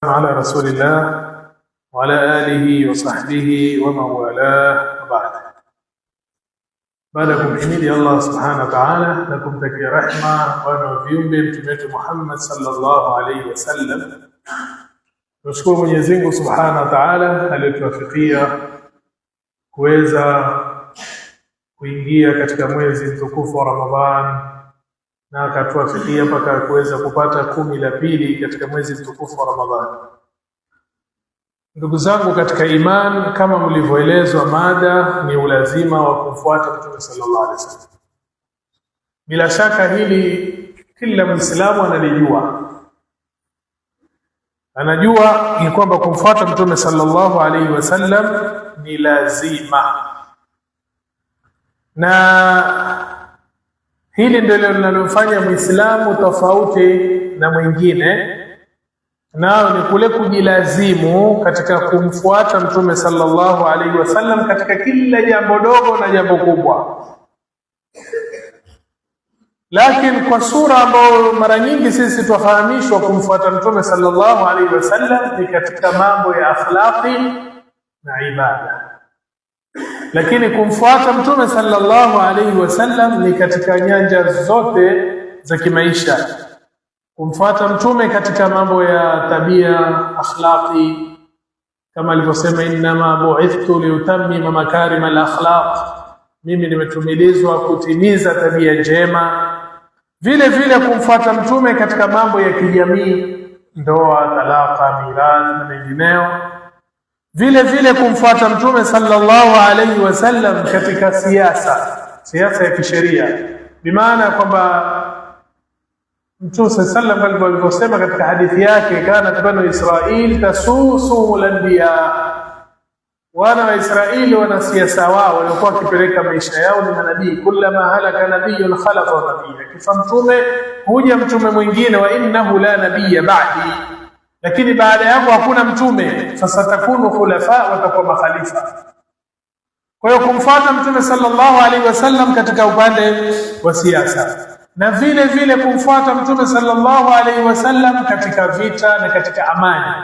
على رسول الله وعلى آله وصحبه ومن والاه وبعد. Baada ya kumhimidi Allah subhanahu wa ta'ala na kumtakia rehma wa viumbe mtume wetu Muhammad sallallahu alaihi wasallam, tunashukuru Mwenyezi Mungu subhanahu wa ta'ala aliyetuwafikia kuweza kuingia katika mwezi mtukufu wa Ramadhan na akatuwafikia mpaka kuweza kupata 10 la pili katika mwezi mtukufu wa Ramadhani. Ndugu zangu katika iman, kama mlivyoelezwa, mada ni ulazima wa kumfuata Mtume sallallahu alaihi wasallam. Bila shaka hili kila Muislamu anajua ni kwamba kumfuata Mtume sallallahu alaihi wasallam ni lazima, na hili ndilo linalofanya Muislamu tofauti na mwingine, nao ni kule kujilazimu katika kumfuata Mtume sallallahu alaihi wasallam katika kila jambo dogo na jambo kubwa. Lakini kwa sura ambayo mara nyingi sisi tufahamishwa kumfuata Mtume sallallahu alaihi wasallam ni katika mambo ya akhlaqi na ibada. Lakini kumfuata Mtume sallallahu alaihi wasallam ni katika nyanja zote za kimaisha. Kumfuata Mtume katika mambo ya tabia, akhlaqi, kama alivyosema innama bu'ithtu liutammima makarim al-akhlaq, mimi nimetumilizwa kutimiza tabia njema. Vile vile kumfuata Mtume katika mambo ya kijamii, ndoa, talaka, mirathi na mengineyo. Vile vile kumfuata Mtume sallallahu alaihi wasallam katika siasa ya kisheria, bimaana kwamba Mtume sallallahu alaihi wasallam alivyosema katika hadithi yake, kana banu Israil tasusu al-anbiya, wana wa Israeli wana siasa wao walikuwa wakipeleka maisha yao ni manabii. Kullama halaka nabiyyun khalafa nabiyya, kifa mtume huja mtume mwingine, wa innahu la nabiyya ba'di, lakini baada yako hakuna mtume. Sasa takunu khulafa, watakuwa makhalifa. Kwa hiyo kumfuata Mtume sallallahu alaihi wasallam katika upande wa siasa, na vile vile kumfuata Mtume sallallahu alaihi wasallam katika vita na katika amani,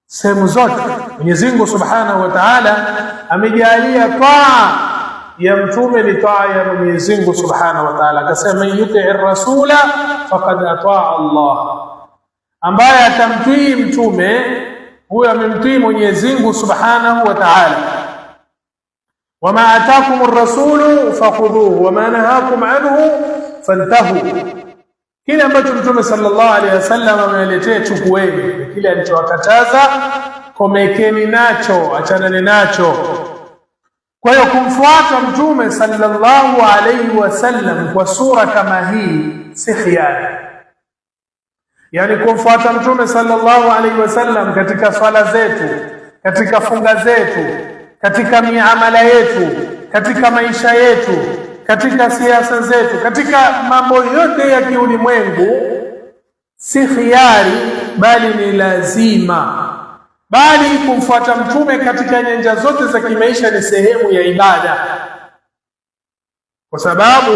sehemu zote. Mwenyezi Mungu subhanahu wa ta'ala amejalia taa ya mtume ni taa ya Mwenyezi Mungu subhanahu wa ta'ala. Akasema yuti'ir rasula faqad ata'a Allah, ambaye atamtii mtume huyo amemtii Mwenyezi Mungu subhanahu wa ta'ala. Wama ataakumur rasulu fakhudhuhu wama nahakum anhu fantahu, kile ambacho Mtume sallallahu alaihi wasallam ameletea chukueni, kile alichowakataza komekeni nacho, achanane nacho. Kwa hiyo kumfuata Mtume sallallahu alaihi wasallam kwa sura kama hii si khiari. Yani kumfuata Mtume sallallahu alaihi wasallam katika swala zetu, katika funga zetu, katika miamala yetu, katika maisha yetu, katika siasa zetu, katika mambo yote ya kiulimwengu si khiari, bali ni lazima. Bali kumfuata Mtume katika nyanja zote za kimaisha ni sehemu ya ibada, kwa sababu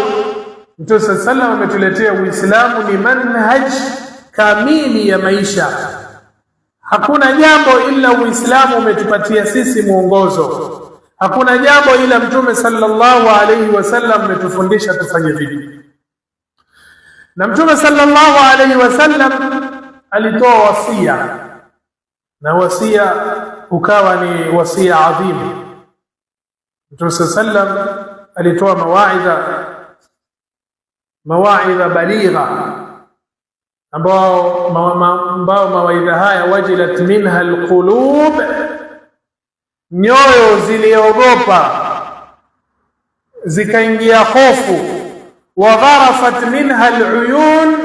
Mtume sallallahu alaihi wasallam ametuletea Uislamu ni manhaj kamili ya maisha. Hakuna jambo ila Uislamu umetupatia sisi mwongozo. Hakuna jambo ila Mtume sallallahu alaihi wasallam ametufundisha tufanye vipi. Na Mtume sallallahu alaihi wasallam alitoa wasia, na wasia ukawa ni wasia adhimu. Mtume sallallahu alaihi wasallam alitoa mawaidha baligha, ambao mawaidha haya wajilat minha alqulub, nyoyo ziliogopa zikaingia hofu, wa gharafat minha aluyun,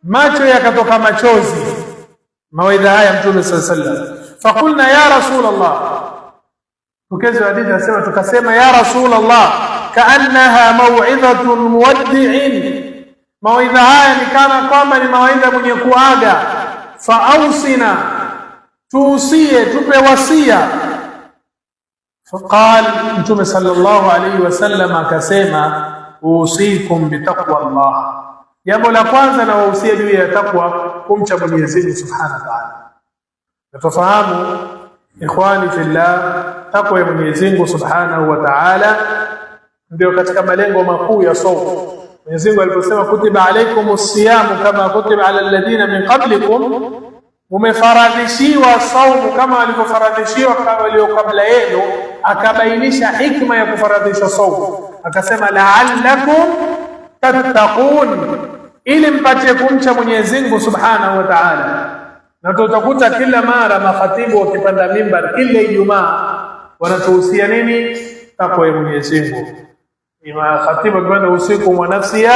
macho yakatoka machozi. Mawaidha haya Mtume sallallahu alaihi wasallam, fakulna ya Rasulullah, tukezi hadithi asema, tukasema ya Rasulullah, kaannaha maw'idhatun muwaddi'in, mawaidha haya ni kana kwamba ni mawaidha mwenye kuaga. Faausina, tuusie, tupe wasia. Faqal, Mtume sallallahu alaihi wasallam akasema, usikum bitaqwa Allah, jambo la kwanza na wahusia juu ya takwa, kumcha Mwenyezi Mungu subhanahu wa ta'ala. Tufahamu ikhwani fillah, takwa ya Mwenyezi Mungu Subhanahu wa Ta'ala ndio katika malengo makuu ya saumu. Mwenyezi Mungu aliposema kutiba alaykumus siyam kama kutiba ala alladhina min qablikum, umefaradhishiwa saumu kama walivyofaradhishiwa walio kabla yenu, akabainisha hikma ya kufaradhisha saumu, akasema la'allakum tattaqun, ili mpate kumcha Mwenyezi Mungu Subhanahu wa Ta'ala. Na tutakuta kila mara makhatibu wakipanda mimbar kila Ijumaa wanatuhusia nini? Takwa ya Mwenyezi Mungu. Ima khatibu akipanda usiku wa nafsiya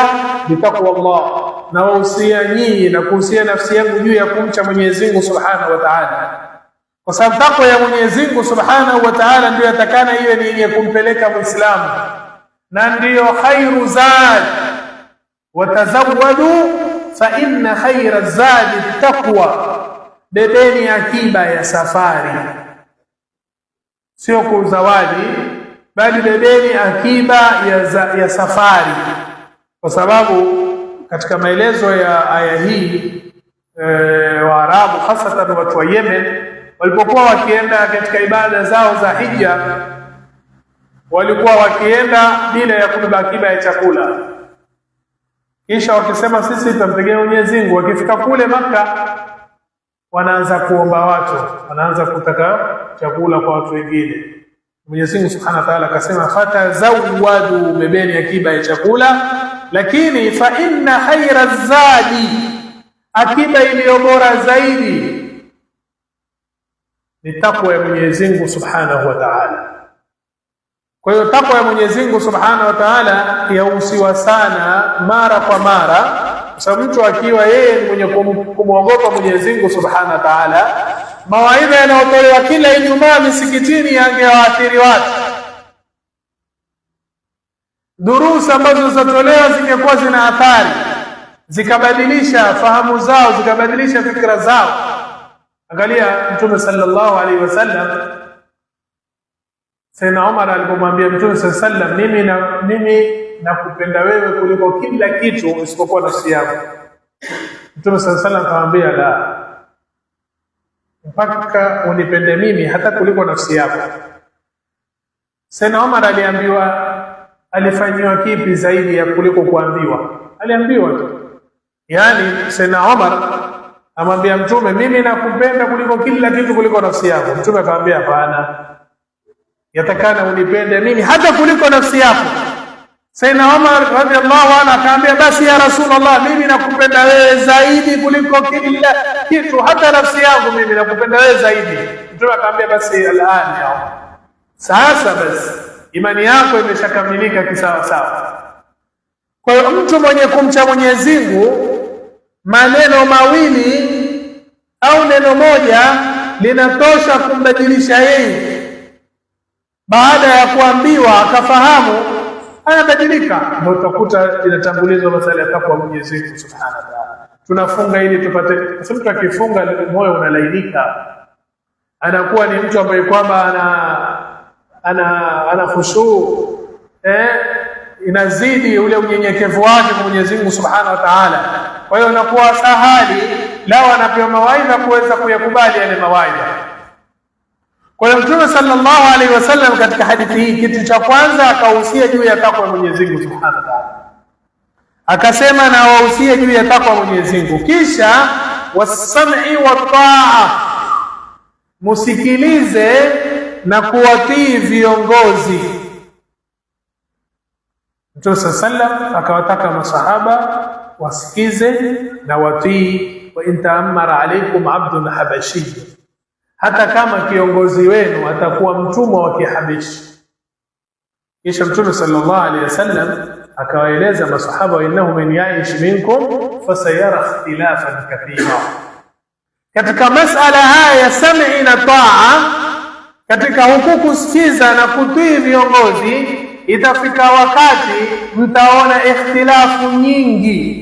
bitaqwa Allah, na wahusia nyinyi na kuhusia nafsi yangu juu ya kumcha Mwenyezi Mungu Subhanahu wa Ta'ala, kwa sababu takwa ya Mwenyezi Mungu Subhanahu wa Ta'ala ndio yatakana iwe ni yenye kumpeleka Muislamu, na ndiyo khairu zad, watazawwadu fa inna khaira zadi taqwa. Bebeni akiba ya safari, sio kuzawadi, bali bebeni akiba ya safari, kwa sababu katika maelezo ya aya hii Waarabu hasatan watu wa Yemen walipokuwa wakienda katika ibada zao za hija, walikuwa wakienda bila ya kubeba akiba ya chakula, kisha wakisema sisi tutamtegemea Mwenyezi Mungu. Wakifika kule Makka wanaanza kuomba watu, wanaanza kutaka chakula kwa watu wengine. Mwenyezi Mungu Subhanahu wa Ta'ala akasema fatazawwadu, bebeni akiba ya chakula, lakini fa inna khaira zadi, akiba iliyo bora zaidi ni takwa ya Mwenyezi Mungu Subhanahu wa Ta'ala. Kwa hiyo takwa ya Mwenyezi Mungu Subhanahu wa Ta'ala yahusiwa sana mara kwa mara, kwa sababu mtu akiwa yeye ni mwenye kumwogopa Mwenyezi Mungu Subhanahu wa Ta'ala, mawaidha yanayotolewa kila Ijumaa misikitini yangewaathiri watu. Durusa ambazo zatolewa zingekuwa zina athari, zikabadilisha fahamu zao, zikabadilisha fikra zao. Angalia Mtume sallallahu alaihi wasallam, Sayyidina Umar alipomwambia Mtume sallallahu alaihi wasallam, mimi nakupenda wewe kuliko kila kitu isipokuwa nafsi yangu. Mtume sallallahu alaihi wasallam akamwambia la, mpaka unipende mimi hata kuliko nafsi yako. Sayyidina Umar alifanyiwa kipi zaidi ya kuliko kuambiwa? Aliambiwa tu. Yani Sayyidina Umar amwambia Mtume, mimi nakupenda kuliko kila kitu kuliko nafsi yako. Mtume akamwambia hapana, yatakana unipende mimi hata kuliko nafsi yako. Sayyidina Umar radhiallahu anhu akamwambia basi ya Rasulullah, mimi nakupenda wewe zaidi kuliko kila kitu, hata nafsi yangu mimi nakupenda wewe zaidi. Mtume akamwambia basi al'an ya Umar, sasa basi imani yako imeshakamilika kisawa sawa. Kwa hiyo mtu mwenye kumcha Mwenyezi Mungu, maneno mawili au neno moja linatosha kumbadilisha yeye. Baada ya kuambiwa akafahamu, anabadilika. Ndio utakuta inatangulizwa masala ya takwa Mwenyezi Mungu Subhanahu wa Ta'ala. Tunafunga ili tupate, kwa sababu akifunga moyo unalainika, anakuwa ni mtu ambaye kwamba ana khushu, inazidi ule unyenyekevu wake kwa Mwenyezi Mungu Subhanahu wa Ta'ala. Kwa hiyo inakuwa sahali lao anapewa mawaidha kuweza kuyakubali yale mawaidha. Kwa hiyo Mtume sallallahu alaihi wasallam katika hadithi hii, kitu cha kwanza akahusia juu ya takwa ya Mwenyezi Mungu Subhanahu wa Ta'ala, akasema na wahusie juu ya takwa ya Mwenyezi Mungu, kisha wasam'i wa ta'a, musikilize na kuwatii viongozi. Mtume sallallahu akawataka masahaba wasikize na watii, wa intaamara alaykum abdun habashi, hata kama kiongozi wenu atakuwa mtumwa wa Kihabishi. Kisha Mtume sallallahu alayhi wasallam akawaeleza masahaba, innahu man ya'ish minkum fasayara ikhtilafan kathira. Katika masala haya ya sam'i na ta'a, katika huku kusikiza na kutii viongozi, itafika wakati mtaona ikhtilafu nyingi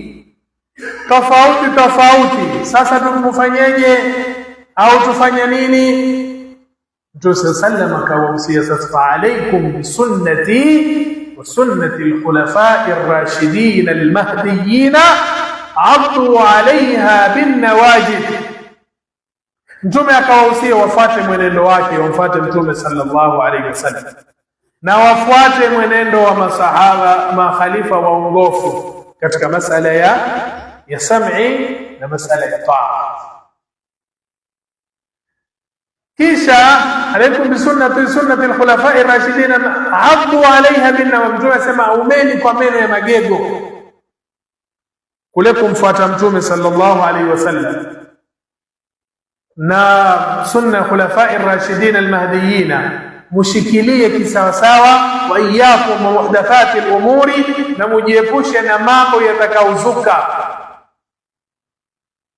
tofauti. Sasa tumfanyeje au tufanye nini? Mtume sallallahu akawahusia, sasa alaykum bisunnati wa sunnati al-khulafa'i ar-rashidin al-mahdiyyin, 'addu 'alayha bin nawajid, Mtume akawahusia wafuate mwenendo wake, wamfuate Mtume sallallahu alaihi wasallam, na wafuate mwenendo wa masahaba makhalifa waongofu katika masala ya sam'i na masala ya taa. Kisha alaikum bisunnati al-khulafa'i ar-rashidin addu alaiha binna, Mtume asema umeni kwa meno ya magego kule kumfuata Mtume sallallahu alaihi wasallam na sunna ya khulafa'i ar-rashidin al-mahdiyyin, mushikilie kisawasawa. Wa iyyakum muhdathati al-umuri, na mujiepushe na mambo yatakaozuka.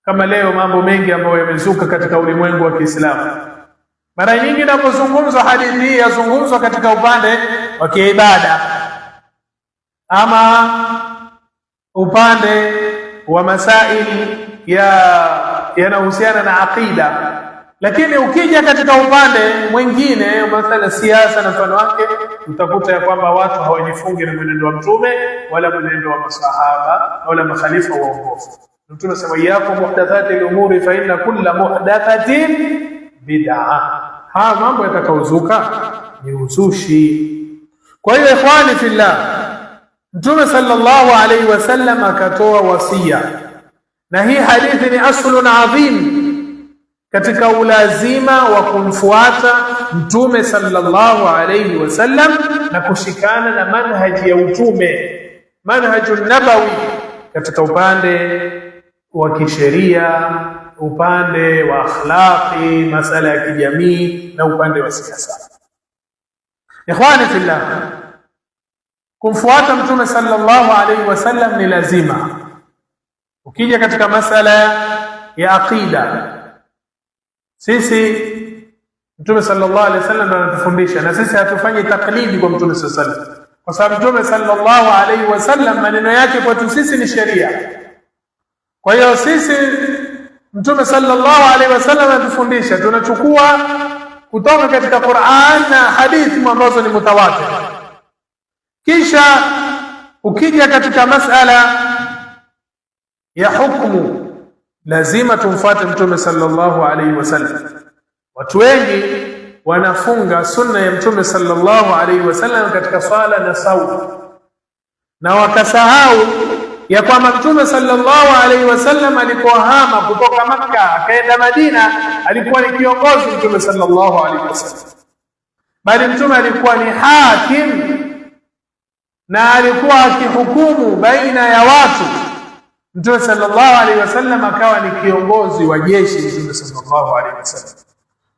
Kama leo mambo mengi ambayo yamezuka katika ulimwengu wa Kiislamu, mara nyingi napozungumzwa hadithi hii yazungumzwa katika upande wa kiibada ama upande wa masaili yanahusiana na aqida. Lakini ukija katika upande mwingine, mathalan siasa na mfano wake, utakuta ya kwamba watu hawajifungi na mwenendo wa Mtume wala mwenendo wa masahaba wala makhalifa waongofu. Mtume anasema yako muhdathati al-umuri fa inna kulla muhdathatin bid'ah. Mambo yatakaozuka ni uzushi. Kwa hiyo ikhwani fillah, Mtume sallallahu alaihi wasallam akatoa wasia, na hii hadithi ni aslun adhim katika ulazima wa kumfuata Mtume sallallahu alaihi wasallam na kushikana na manhaji ya utume, manhajun nabawi, katika upande wa kisheria, upande wa akhlaqi, masala ya kijamii na upande wa siasa. Ikhwani fillah, kumfuata Mtume sallallahu alaihi wasallam ni lazima. Ukija katika masala ya aqida, sisi Mtume sallallahu alaihi wasallam anatufundisha, na sisi hatufanyi taklidi kwa Mtume sallallahu alaihi wasallam, kwa sababu Mtume sallallahu alaihi wasallam maneno yake kwetu sisi ni sheria. Kwa hiyo sisi Mtume sallallahu alaihi wasallam anatufundisha, tunachukua kutoka katika Qur'an na hadithi ambazo ni mutawatir. Kisha ukija katika masala ya hukumu, lazima tumfuate Mtume sallallahu alaihi wasallam. Watu wengi wanafunga sunna ya Mtume sallallahu alaihi wasallam katika swala na saumu, na wakasahau ya kwamba Mtume sallallahu alaihi wasallam alipohama kutoka Makka akaenda Madina alikuwa ni kiongozi. Mtume sallallahu alaihi wasallam, bali Mtume alikuwa ni hakim na alikuwa akihukumu baina ya watu. Mtume sallallahu alaihi wasallam akawa ni kiongozi wa jeshi. Mtume sallallahu alaihi wasallam,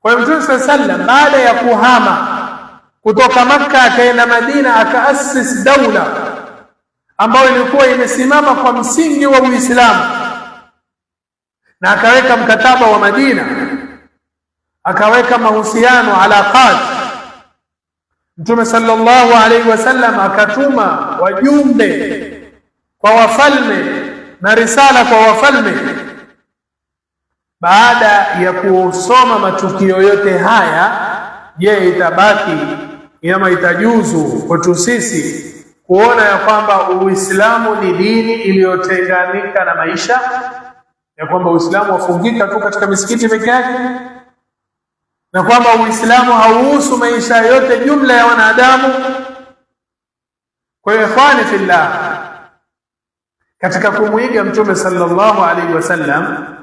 kwa hiyo Mtume sallallahu alaihi wasallam baada ya kuhama kutoka Makka akaenda Madina, akaasisi daula ambayo ilikuwa imesimama kwa msingi wa Uislamu, na akaweka mkataba wa Madina, akaweka mahusiano alaqat. Mtume sallallahu alaihi wasallam akatuma wajumbe kwa wafalme na risala kwa wafalme. Baada ya kusoma matukio yote haya, je, itabaki ama itajuzu kwetu sisi kuona ya kwamba Uislamu ni dini iliyotenganika na maisha, ya kwamba Uislamu wafungika tu katika misikiti peke yake, na kwamba Uislamu hauhusu maisha yote jumla ya wanadamu? Kwa hiyo ikhwani fillah, katika kumwiga Mtume sallallahu alaihi wasallam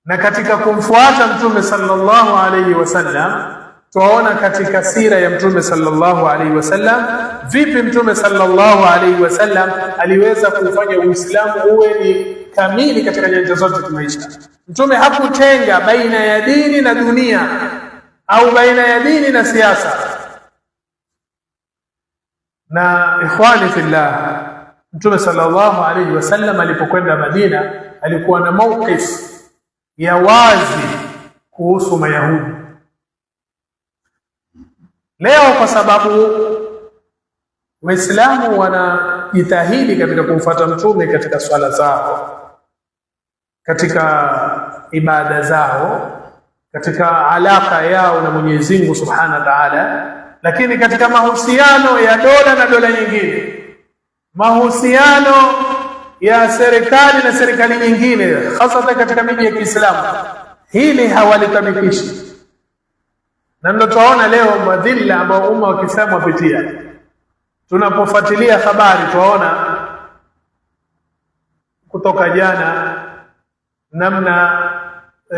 na katika kumfuata Mtume sallallahu alaihi wasallam, tuwaona katika sira ya Mtume sallallahu alaihi wasallam vipi Mtume sallallahu alaihi wasallam aliweza kufanya Uislamu uwe ni kamili katika nyanja zote za maisha. Mtume hakutenga baina ya dini na dunia au baina ya dini na siasa. Na ikhwani fillah, Mtume sallallahu alaihi wasallam alipokwenda Madina alikuwa na mawqif ya wazi kuhusu Mayahudi. Leo kwa sababu Waislamu wanajitahidi katika kumfuata Mtume katika swala zao, katika ibada zao, katika alaka yao na Mwenyezi Mungu Subhanahu wa Ta'ala, lakini katika mahusiano ya dola na dola nyingine, mahusiano ya serikali na serikali nyingine, hasa katika miji ya Kiislamu, hili hawalitabikishi. Na ndio tunaona leo madhila ambao umma wa Kiislamu wapitia. Tunapofuatilia habari tunaona kutoka jana namna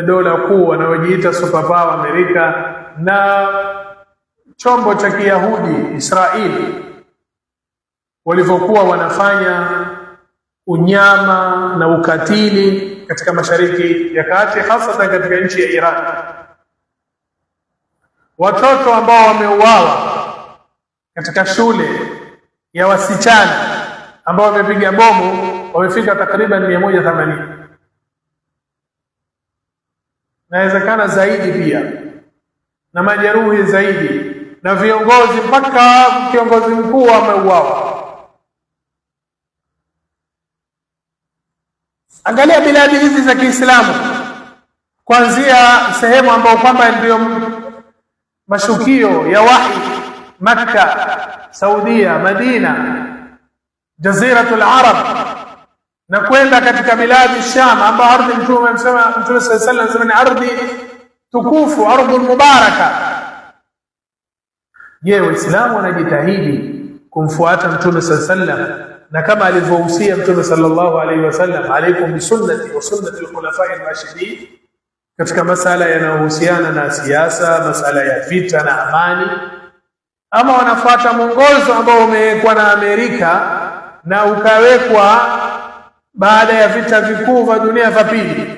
dola kuu wanaojiita superpower Amerika na chombo cha Kiyahudi Israeli walivyokuwa wanafanya unyama na ukatili katika Mashariki ya Kati, hasa katika nchi ya Iran. Watoto ambao wameuawa katika shule ya wasichana ambao wamepiga bomu wamefika takriban 180. Inawezekana zaidi pia, na majeruhi zaidi, na viongozi mpaka kiongozi mkuu ameuawa. Angalia biladi hizi za Kiislamu, kuanzia sehemu ambayo kwamba ndio mashukio ya wahi: Makka, Saudia, Madina, Jaziratul Arab, na kwenda katika biladi Sham ambao ardhi Mtume sallallahu alaihi wasallam ni ardhi tukufu, ardhi mubaraka. Je, Waislamu wanajitahidi kumfuata Mtume sallallahu alaihi wasallam, na kama alivyohusia Mtume sallallahu alaihi wasallam, alaikum bisunnati wa sunnati al-khulafai ar-rashidin, katika masala yanayohusiana na siasa, masala ya vita na amani, ama wanafuata mwongozo ambao umewekwa na Amerika na ukawekwa baada ya vita vikuu vya dunia vya pili?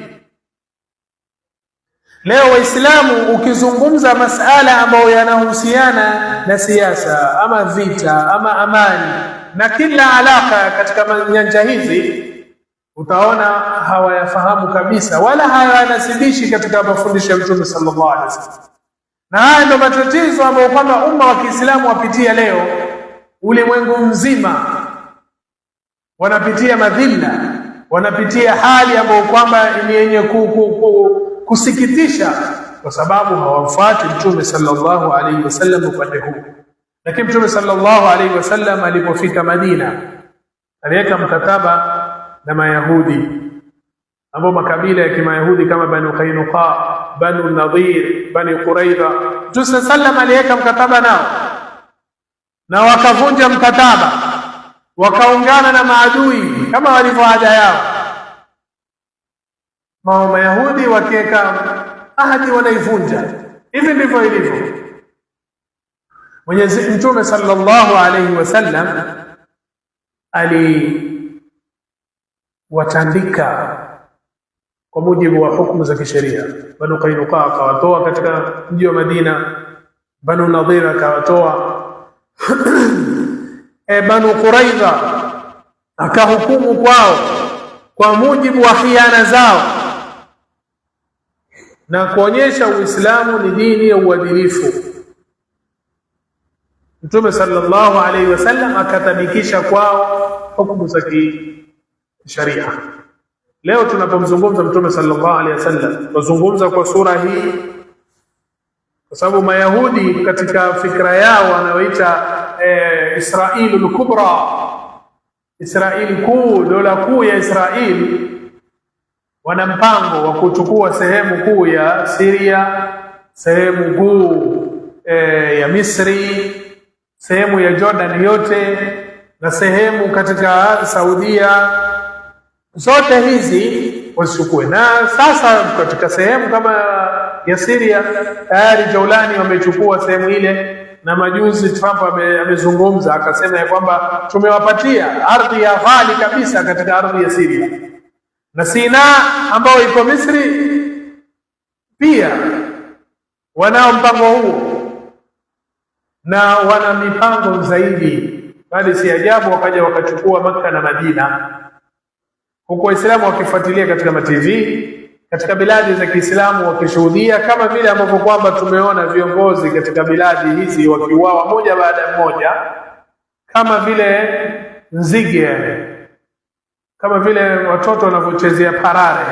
Leo Waislamu ukizungumza masala ambayo yanahusiana na siasa ama vita ama amani na kila alaka katika nyanja hizi, utaona hawayafahamu kabisa wala hayanasibishi katika mafundisho ya Mtume sallallahu alaihi wasallam. Na haya ndio matatizo ambayo kwamba umma wa Kiislamu wapitia leo. Ulimwengu mzima wanapitia madhila, wanapitia hali ambayo kwamba ni yenye kusikitisha, kwa sababu hawamfuati Mtume sallallahu alaihi wasallam upande huu. Lakini Mtume sallallahu alaihi wasallam alipofika Madina, aliweka mkataba na Mayahudi ambao makabila ya Kimayahudi kama Banu Qainuqa, Banu Nadhir, Banu Quraidha. Mtume sallallahu alaihi wasallam aliweka mkataba nao na wakavunja mkataba, wakaungana na maadui kama walivyo ada yao. Mayahudi wakiweka ahadi wanaivunja. Hivi ndivyo ilivyo. Mwenyezi Mtume sallallahu alaihi wasallam aliwatandika kwa mujibu wa hukumu za kisheria. Banu Qainuqa akawatoa katika mji wa Madina, Banu Nadhir akawatoa Banu Quraidha akahukumu kwao kwa mujibu wa khiana zao, na kuonyesha Uislamu ni dini ya uadilifu. Mtume sallallahu alaihi wasallam akatabikisha kwao hukumu za kisharia. Leo tunapomzungumza Mtume sallallahu alaihi wasallam, tuzungumza kwa sura hii kwa sababu Mayahudi katika fikra yao wanaoita Israeli al-Kubra, Israeli kuu, dola kuu ya Israeli, wana mpango wa kuchukua sehemu kuu ya Syria, sehemu kuu ya Misri, sehemu ya Jordan yote, na sehemu katika Saudia. Zote hizi wasichukue. Na sasa katika sehemu kama ya Syria tayari Jaulani wamechukua sehemu ile, na majuzi Trump amezungumza akasema ya kwamba tumewapatia ardhi ya ghali kabisa katika ardhi ya Syria. Na Sinaa ambao iko Misri pia wanao mpango huo, na wana mipango zaidi. Bali si ajabu wakaja wakachukua Makka na Madina, huko Waislamu wakifuatilia katika ma-TV katika biladi za Kiislamu wakishuhudia, kama vile ambavyo kwamba tumeona viongozi katika biladi hizi wakiuawa moja baada ya moja, kama vile nzige, kama vile watoto wanavyochezea parare,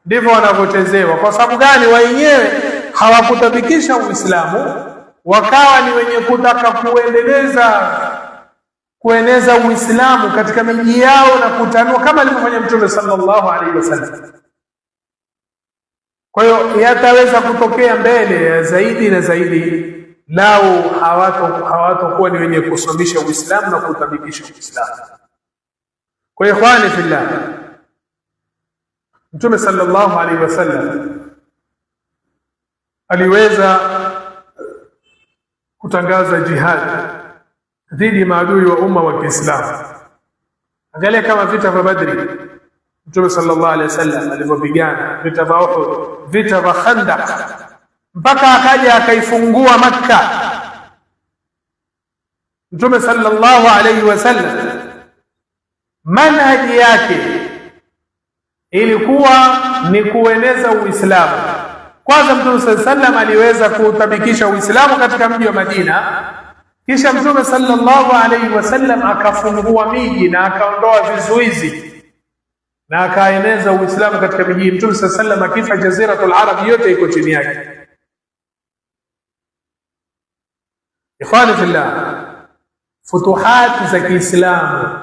ndivyo wanavyochezewa. Kwa sababu gani? Wenyewe hawakutabikisha Uislamu, wakawa ni wenye kutaka kueneza Uislamu katika miji yao na kutanua, kama alivyofanya Mtume sallallahu alaihi wasallam. Kwa hiyo yataweza kutokea mbele zaidi na zaidi lao hawatokuwa ni wenye kusomesha Uislamu na kutabikisha Uislamu. Kwa hiyo ikhwani fillah, Mtume sallallahu alaihi wasallam aliweza kutangaza jihad dhidi ya maadui wa umma wa Kiislamu. Angalia kama vita vya Badri, Mtume sallallahu alaihi wasallam alivyopigana, vita vya Uhud, vita vya Khandaq, mpaka akaja akaifungua Makka. Mtume sallallahu alaihi wasallam manhaji yake ilikuwa ni kueneza Uislamu. Kwanza Mtume sallallahu alaihi wasallam aliweza kutabikisha Uislamu katika mji wa Madina, kisha Mtume sallallahu alaihi wasallam akafungua miji na akaondoa vizuizi na akaeneza Uislamu katika miji. Mtume sallallahu alaihi wasallam akifa, jaziratul Arab yote iko chini yake. Ikhwani fillah, futuhat za Kiislamu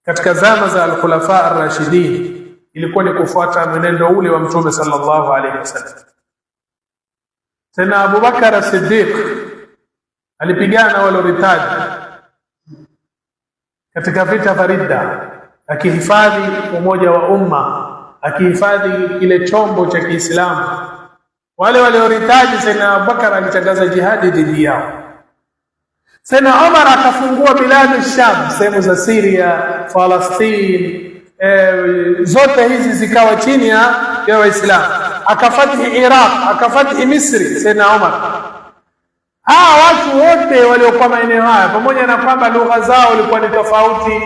katika zama za al-Khulafa ar-Rashidin ilikuwa ni kufuata mwenendo ule wa Mtume sallallahu alaihi wasallam. Tena Abu Bakar as-Siddiq alipigana walioritadi katika vita vya Ridda, akihifadhi umoja wa umma, akihifadhi kile chombo cha Kiislamu. Wale walioritadi, tena Abu Bakar alitangaza jihadi dhidi yao. Tena Umar akafungua biladu Sham, sehemu za Syria, Palestine, zote hizi zikawa chini ya Waislamu. Akafathi Iraq, akafathi Misri tena Umar. Hawa watu wote waliokuwa maeneo haya, pamoja na kwamba lugha zao ilikuwa ni tofauti,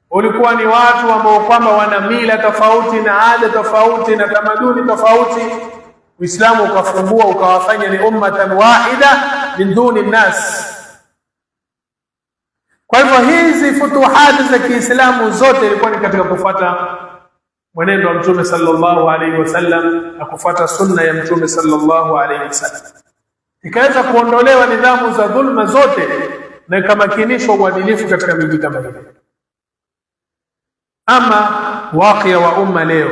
walikuwa ni watu ambao kwamba wana mila tofauti na ada tofauti na tamaduni tofauti, Uislamu ukafungua ukawafanya ni ummatan wahida min duni nas. Kwa hivyo hizi futuhati za Kiislamu zote ilikuwa ni katika kufuata mwenendo wa Mtume sallallahu alaihi wasallam na kufuata sunna ya Mtume sallallahu alaihi wasallam. Ikaweza kuondolewa nidhamu za dhulma zote na ikamakinishwa uadilifu katika miji kama hii. Ama wakia wa umma leo,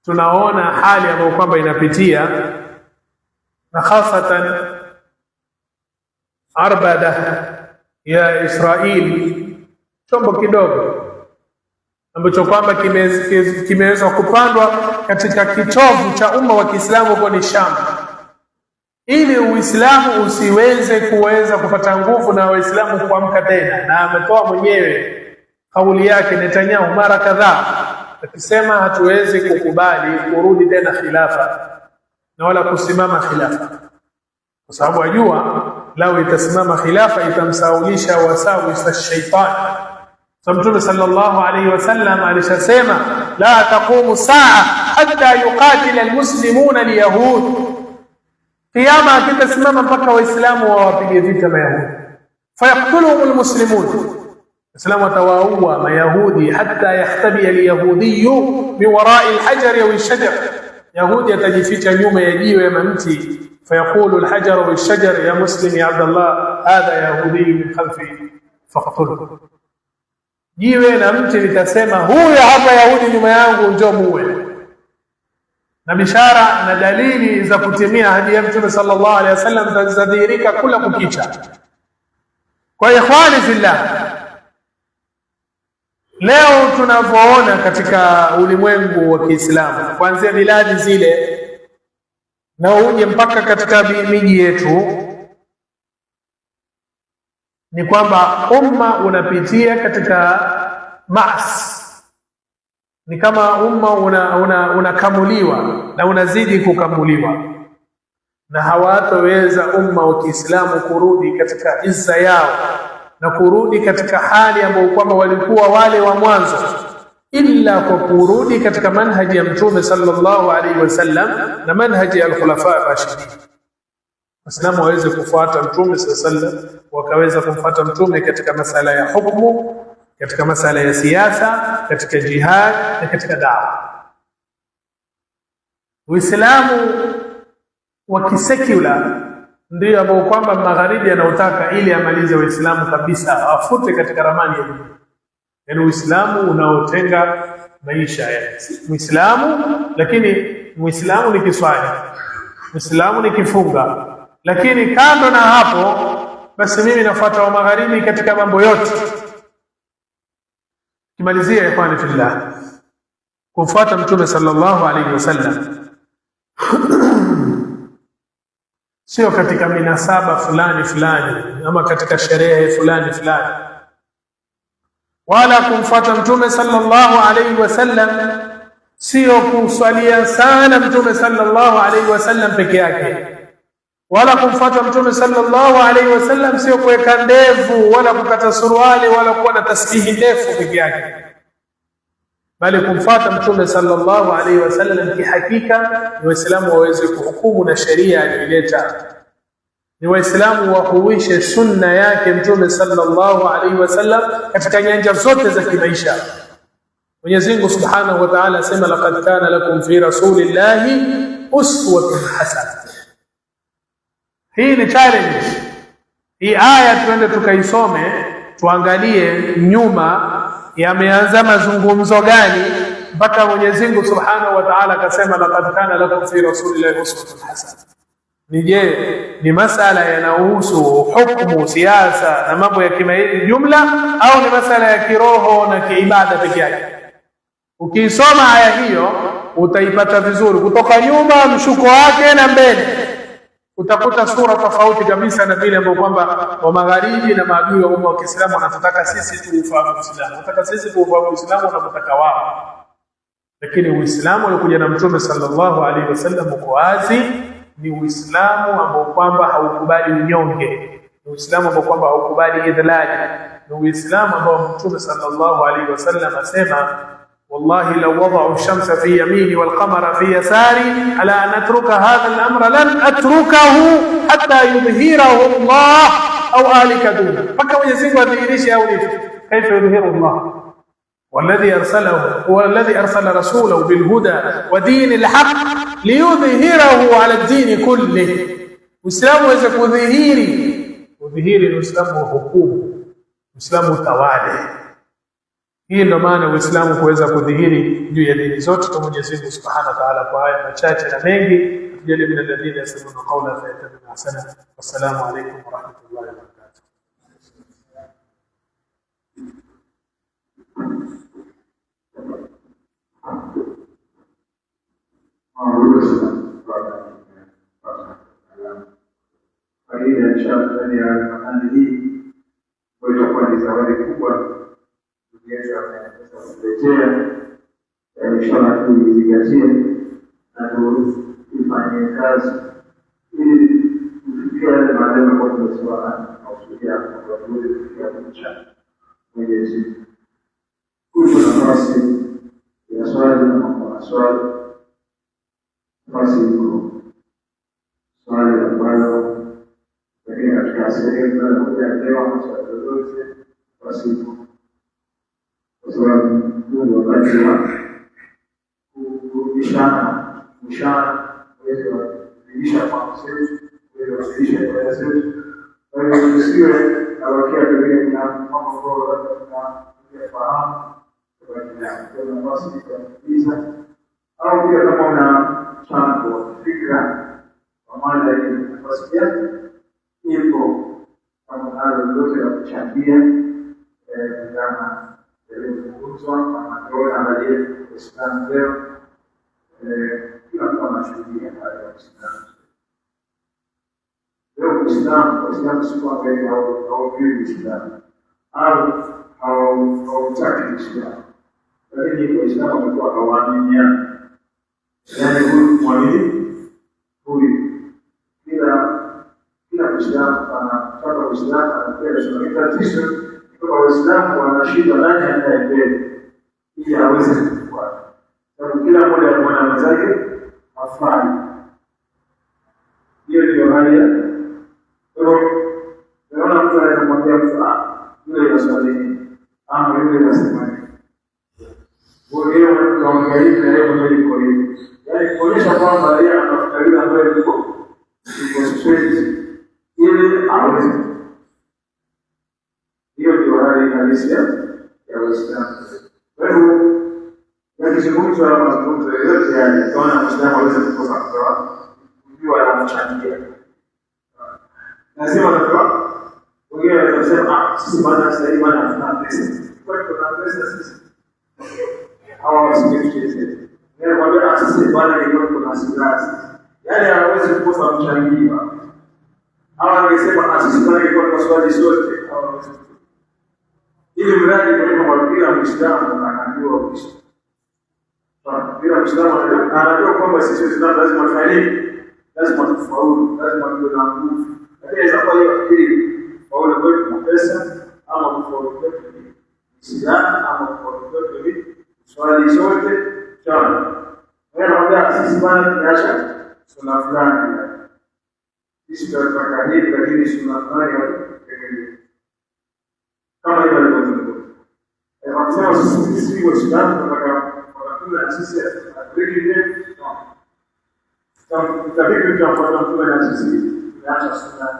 tunaona hali ambayo kwamba inapitia, na hasatan arbada ya Israeli, chombo kidogo ambacho kwamba kimeweza kupandwa katika kitovu cha umma wa Kiislamu kwa ni Sham, ili Uislamu usiweze kupata nguvu na Waislamu kuamka tena. Na ametoa mwenyewe kauli yake Netanyahu mara kadhaa akisema hatuwezi kukubali kurudi tena khilafa na wala kusimama khilafa, kwa sababu ajua lao itasimama khilafa itamsaulisha wasawisa shaitani. Mtume sallallahu alaihi wasallam alishasema la taqumu saa hatta yuqatila almuslimuna alyahud, kiyama kitasimama mpaka waislamu wawapige vita mayahudi, fayaktuluhum almuslimun, waislamu watawaua mayahudi hatta yahtabi alyahudiyu min warai alhajar au alshajar, yahudi atajificha nyuma ya jiwe ama mti, fayaqulu alhajar au alshajar ya muslim ya abdallah hadha yahudi min khalfi faqtuluhu, jiwe na mti litasema huyu hapa yahudi nyuma yangu, njoo muue. Na bishara na dalili za kutimia hadi ya Mtume sallallahu alaihi wasallam zitadhihirika kila kukicha. Kwa ikhwani fillah, leo tunavyoona katika ulimwengu wa Kiislamu, kuanzia biladi zile na uje mpaka katika miji yetu, ni kwamba umma unapitia katika maasi. Ni kama umma unakamuliwa na unazidi kukamuliwa, na hawataweza umma wa Kiislamu kurudi katika izza yao na kurudi katika hali ambayo kwamba walikuwa wale wa mwanzo, illa kwa kurudi katika manhaji ya Mtume sallallahu alaihi wasallam na manhaji ya al-Khulafa ar-Rashidin. Waislamu waweze kufuata Mtume sallallahu alaihi wasallam, wakaweza kumfuata Mtume katika masala ya hukumu, katika masala ya siasa, katika jihad na katika da'wa. Uislamu wa kisekula ndio ambao kwamba magharibi anautaka ili amalize Waislamu kabisa, afute katika ramani ya dunia. Yaani Uislamu unaotenga maisha ya Uislamu, lakini Muislamu nikiswali, Muislamu nikifunga, lakini kando na hapo basi mimi nafuata wa magharibi katika mambo yote. Kimalizia ikhwani fillah, kumfuata Mtume sallallahu alaihi wasallam sio katika minasaba fulani fulani ama katika sherehe fulani fulani, wala kumfuata Mtume sallallahu alaihi wasallam sio kuswalia sana Mtume sallallahu alaihi wasallam peke yake, wala kumfuata Mtume sallallahu alaihi wasallam sio kuweka ndevu wala kukata suruali wala kuwa na tasbihi ndefu peke yake, bali kumfuata Mtume sallallahu alaihi wasallam kihakika ni Waislamu waweze kuhukumu na sheria aliyoleta, ni Waislamu wahuishe sunna yake Mtume sallallahu alaihi wasallam katika nyanja zote za kimaisha. Mwenyezi Mungu Subhanahu wa Ta'ala asema laqad kana lakum fi rasulillahi uswatun hasana. Hii ni challenge. Hii aya tuende tukaisome, tuangalie nyuma yameanza mazungumzo gani mpaka Mwenyezi Mungu Subhanahu wa Ta'ala akasema laqad kana lakum fi rasulillahi uswatun hasana. Ni masala yanahusu hukumu, siasa na mambo ya kimaisha jumla, au ni masala ya kiroho na kiibada pekee yake? Ukisoma aya hiyo utaipata vizuri kutoka nyuma, mshuko wake na mbele, utakuta sura tofauti kabisa na vile ambavyo kwamba wa magharibi na maadui wa umma wa Kiislamu wanataka sisi tuufahamu Uislamu, wanataka sisi tuufahamu Uislamu wanataka wao. Lakini Uislamu uliokuja na Mtume sallallahu alaihi wasallam uko wazi, ni Uislamu ambao kwamba haukubali unyonge, ni Uislamu ambao kwamba haukubali idhlali, ni Uislamu ambao Mtume sallallahu alaihi wasallam asema wallahi law wada'u ash-shamsa fi yamini wal qamara fi yasari ala an atruka hadha al-amra lan atrukahu hatta yudhhirahu Allah au alika duna. Mpaka Mwenyezi Mungu adhihirishe au ni kaifa yudhhiru Allah والذي أرسله هو الذي أرسل رسوله بالهدى ودين الحق ليظهره على الدين كله. Uislamu uweze kudhihiri Uislamu wa hukumu, Uislamu utawale. Hii ndio maana Uislamu kuweza kudhihiri juu ya dini zote kwa Mwenyezi Mungu Subhanahu wa Ta'ala. Kwa haya machache na mengi, tujalie min alladhina yasma'una qawla fayattabi'una ahsana. Wassalamu alaykum wa rahmatullahi wa barakatuh. Faida ya shamba ya mahali hii kwa ni zawadi kubwa tukiweza kuletea inshallah tuizingatie na tufanye kazi ili kufikia yale malengo kwa tumesema na kufikia kwa kufikia kucha Mwenyezi Mungu. Kuna nafasi ya swali na maswali, nafasi iko swali ambalo lakini katika sehemu ya kuelewa maswali yote basi kwa sababu Mungu wakati wa kurudishana uwezo wa kufikisha kwa sisi, uwezo wa kufikisha kwa sisi. Kwa hiyo tusiwe awakia pengine na mambo bora na kufahamu kwa nafasi ya kuuliza au pia kama una chango fikra kwa maana ya nafasi yake ipo kama hali yote ya kuchangia kama ilivyofunzwa kama ndio angalie Uislamu leo kila mtu anashuhudia hali ya Uislamu leo. Uislamu si kwa mbele au vile Uislamu au hautaki Uislamu, lakini Uislamu umekuwa hawaaminiani, yaani huyu mwamini huyu kila Uislamu anataka Uislamu anapewa shida. Tatizo kwa Waislamu wanashindwa nani anayepewa ili aweze kufuata, sababu kila mmoja anaona mwenzake afanye. Hiyo ndio hali yake. Kwa hiyo unaona mtu anamwambia mtu yule anaswali ama yule anasema wewe unaongea hivi na yeye yuko hivi, yaani kuonyesha kwamba yeye anafikiria ambaye yuko straight ili aweze. Hiyo ndio hali halisi ya Uislamu. Kwa hiyo yakizungumzwa mazungumzo yote gani? Kaona Muislamu aweze kukosa kutoa kujua anamchangia. Lazima natoa. Wengine wanasema sisi bwana sasa hivi bwana tuna pesa. Kwa hiyo tuna pesa sisi. Hawa wasikize. Ndio mwambie sisi bwana ndio kuna silaha. Yale hawezi kukosa mchangia. Hawa wanasema sisi bwana ndio kwa swali sote. Ili mradi kwa kila Muislamu anajua Uislamu. Bila Muislamu anajua kwamba sisi Waislamu lazima tufanye, lazima tufaulu, lazima tuwe na nguvu. Lakini sasa hiyo akili faulu kwetu na pesa ama kufaulu kwetu ni Uislamu ama kufaulu kwetu ni swali sote chana. Wanaambia sisi bwana tunaacha sunna fulani. Sisi tunataka hili lakini sunna fulani kama hivyo ndio. Wanasema sisi Waislamu tunataka na sisi atrejide tutabidi tunafuata mtume na sisi tunaacha sunna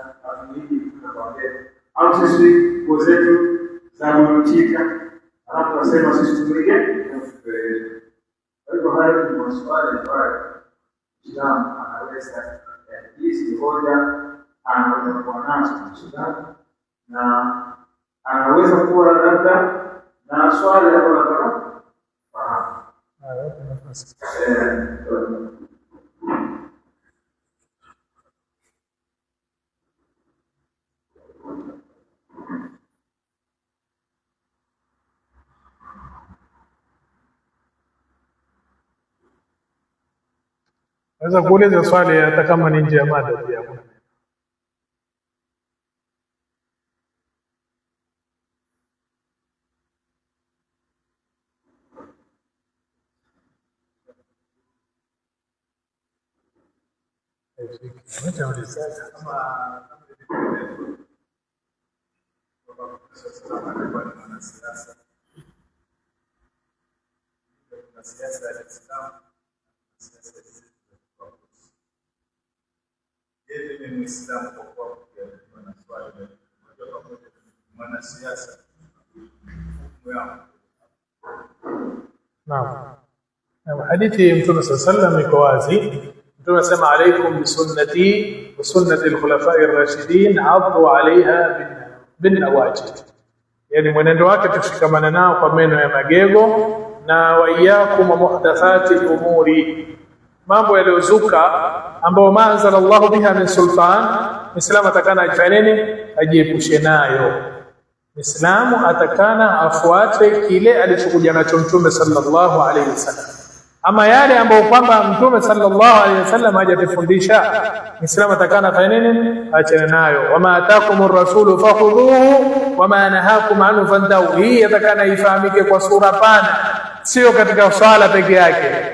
nyingi tunakwambia au sisi kwa zetu za mtika hapo tunasema sisi tumege kwa hivyo haya ni maswali ambayo Islam anaweza hizi hoja anaweza kuwa nazo Islam na anaweza kuwa labda na swali ambalo nataka fahamu. Naweza kuuliza swali hata kama ni nje ya mada pia. Hadithi Mtume sallallahu iko wazi. Mtume sema alaykum bisunnati wa sunnati al-khulafa'i ar-rashidin 'addu 'alayha bin nawajid. Yani mwenendo wake tushikamana nao kwa meno ya magego, na wa iyyakum muhdathati al-umuri, mambo yaliyozuka ambao maanzala Allah biha min sultan. Muislamu atakana ajifanye nini? Ajiepushe nayo. Muislamu atakana afuate kile alichokuja nacho Mtume sallallahu alayhi wasallam. Ama yale ambayo kwamba Mtume sallallahu alayhi wasallam hajatufundisha, Muislamu atakana afanye nini? Achane nayo. Wama atakumur rasulu fakhudhuhu wama nahakum anhu fantahu. Hii atakana ifahamike kwa sura pana, sio katika swala peke yake,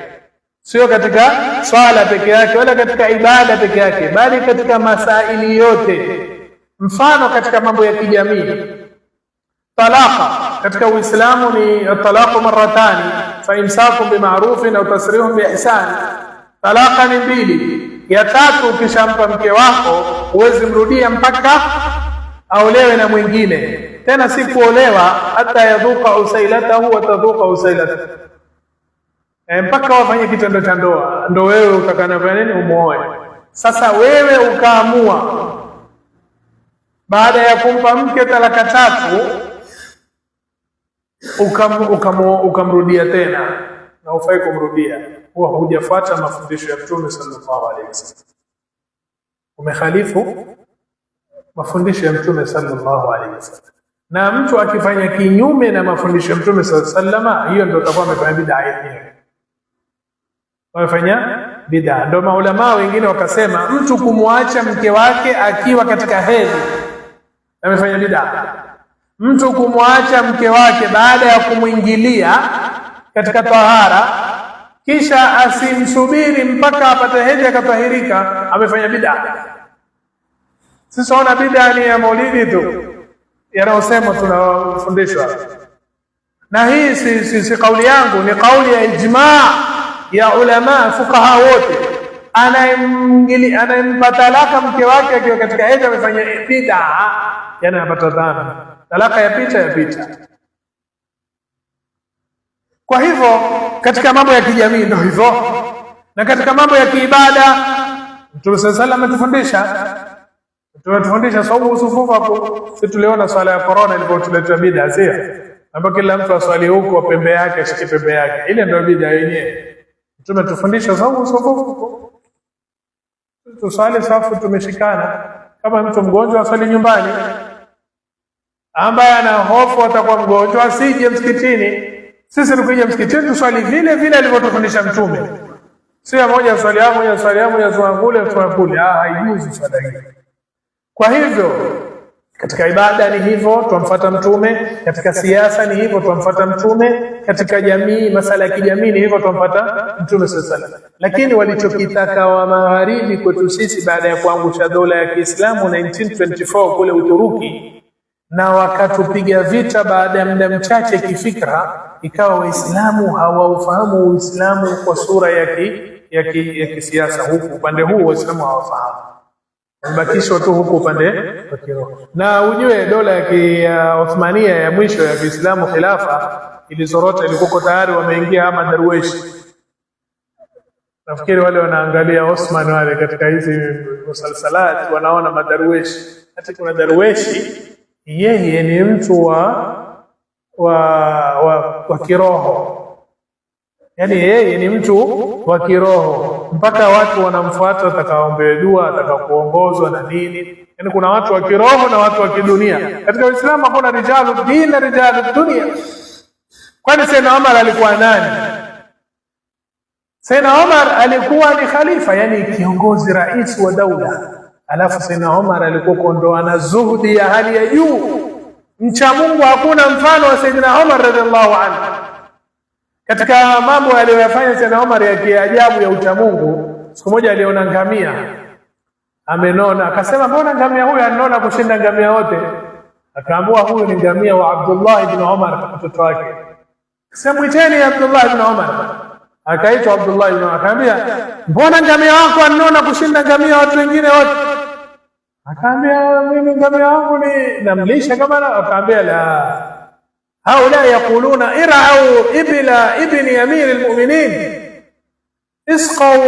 sio katika swala peke yake wala katika ibada peke yake, bali katika masaili yote. Mfano katika mambo ya kijamii, talaka katika Uislamu ni talaqu marratani, fa imsakum bima'rufin au tasrihun biihsan. Talaka ni mbili. Ya tatu, ukishampa mke wako huwezi mrudia mpaka aolewe na mwingine. Tena si kuolewa hata yadhuka usailatahu wa tadhuka usailatahu, mpaka wafanye kitendo cha ndoa ndo wewe utakana fanya nini? Umuoe. Sasa wewe ukaamua baada ya kumpa mke talaka tatu ukamrudia tena, na ufai kumrudia, huwa hujafuata mafundisho ya Mtume sallallahu alaihi wasallam, umekhalifu mafundisho ya Mtume sallallahu alaihi wasallam. Na mtu akifanya kinyume na mafundisho ya Mtume sallallahu alaihi wasallam, hiyo ndio atakuwa amefanya bid'a yenyewe, amefanya bid'a. Ndio maulama wengine wakasema mtu kumwacha mke wake akiwa katika hedhi amefanya bid'a. Mtu kumwacha mke wake baada ya kumwingilia katika tahara kisha asimsubiri mpaka apate hedhi akatahirika amefanya bid'a. Sisi ona bid'a ni ya maulidi tu yanayosema tunafundishwa, na hii si kauli yangu, ni kauli ya ijma' ya ulama fuqaha wote. Anayempa talaka mke wake akiwa katika hedhi amefanya bid'a, yani anapata dhambi. Talaka ya pita. Kwa hivyo katika mambo ya kijamii ndio hivyo. Na katika mambo ya kiibada Mtume sallallahu ametufundisha. Tunatufundisha saumu usufufu hapo. Sisi tuliona swala ya corona ilipotuletea bid'a sio? Ambapo kila mtu aswali huko pembe yake, ashike pembe yake. Ile ndio bid'a yenyewe. Mtume tufundisha saumu usufufu. Tuswali safu tumeshikana. Kama mtu mgonjwa aswali nyumbani. Ambaye ana hofu atakuwa mgonjwa asije msikitini. Sisi tukija msikitini tuswali vile vile alivyotufundisha Mtume. Sio moja swali yangu, moja swali yangu, moja swali kule, swali kule. Haijuzi swala hii. Kwa hivyo katika ibada ni hivyo tumfuata Mtume, katika siasa ni hivyo tumfuata Mtume, katika jamii, masala ya kijamii ni hivyo tumfuata Mtume sallallahu. Lakini walichokitaka wa magharibi kwetu sisi baada ya kuangusha dola ya Kiislamu 1924 kule Uturuki, na wakatupiga vita baada ya muda mchache kifikra, ikawa Waislamu hawaufahamu Uislamu kwa sura ya kisiasa. Huku upande huu Waislamu hawafahamu, mbakisho tu huku upande wa kiroho. Na ujue dola ya Uthmania ya mwisho ya Kiislamu khilafa ilizorota, ilikuwa tayari wameingia ama Darweshi. Nafikiri wale wanaangalia Osman wale katika hizi musalsalat wanaona madarweshi. Hata kuna Darweshi yeye ni mtu wa kiroho. Yaani yeye ni mtu wa kiroho mpaka watu wanamfuata, atakaoombewe dua, atakaoongozwa na nini. Yaani kuna watu wa kiroho na watu wa kidunia. Katika Uislamu hakuna rijalu din na rijalu dunia. Kwani Sayyidina Umar alikuwa nani? Sayyidina Umar alikuwa ni khalifa, yani kiongozi, rais wa daula. Alafu Sayyidina Umar alikuwa kondoa na zuhudi ya hali ya juu. Mcha Mungu, hakuna mfano wa Sayyidina Umar radhiallahu anhu. Katika mambo aliyoyafanya Sayyidina Umar ya kiajabu ya ucha Mungu, siku moja aliona ngamia amenona, akasema mbona ngamia huyu anona kushinda ngamia wote? Akaambiwa huyu ni ngamia wa Abdullah ibn Umar, mtoto wake. Akasema mwiteni Abdullah ibn Umar. Akaitwa Abdullah ibn Umar, akamwambia mbona ngamia wako anona kushinda ngamia watu wengine wote? Akaambia mimi ngamia wangu ni namlisha kama na. Akaambia la, haula yaquluna ir'au ibla ibni amir almu'minin isqau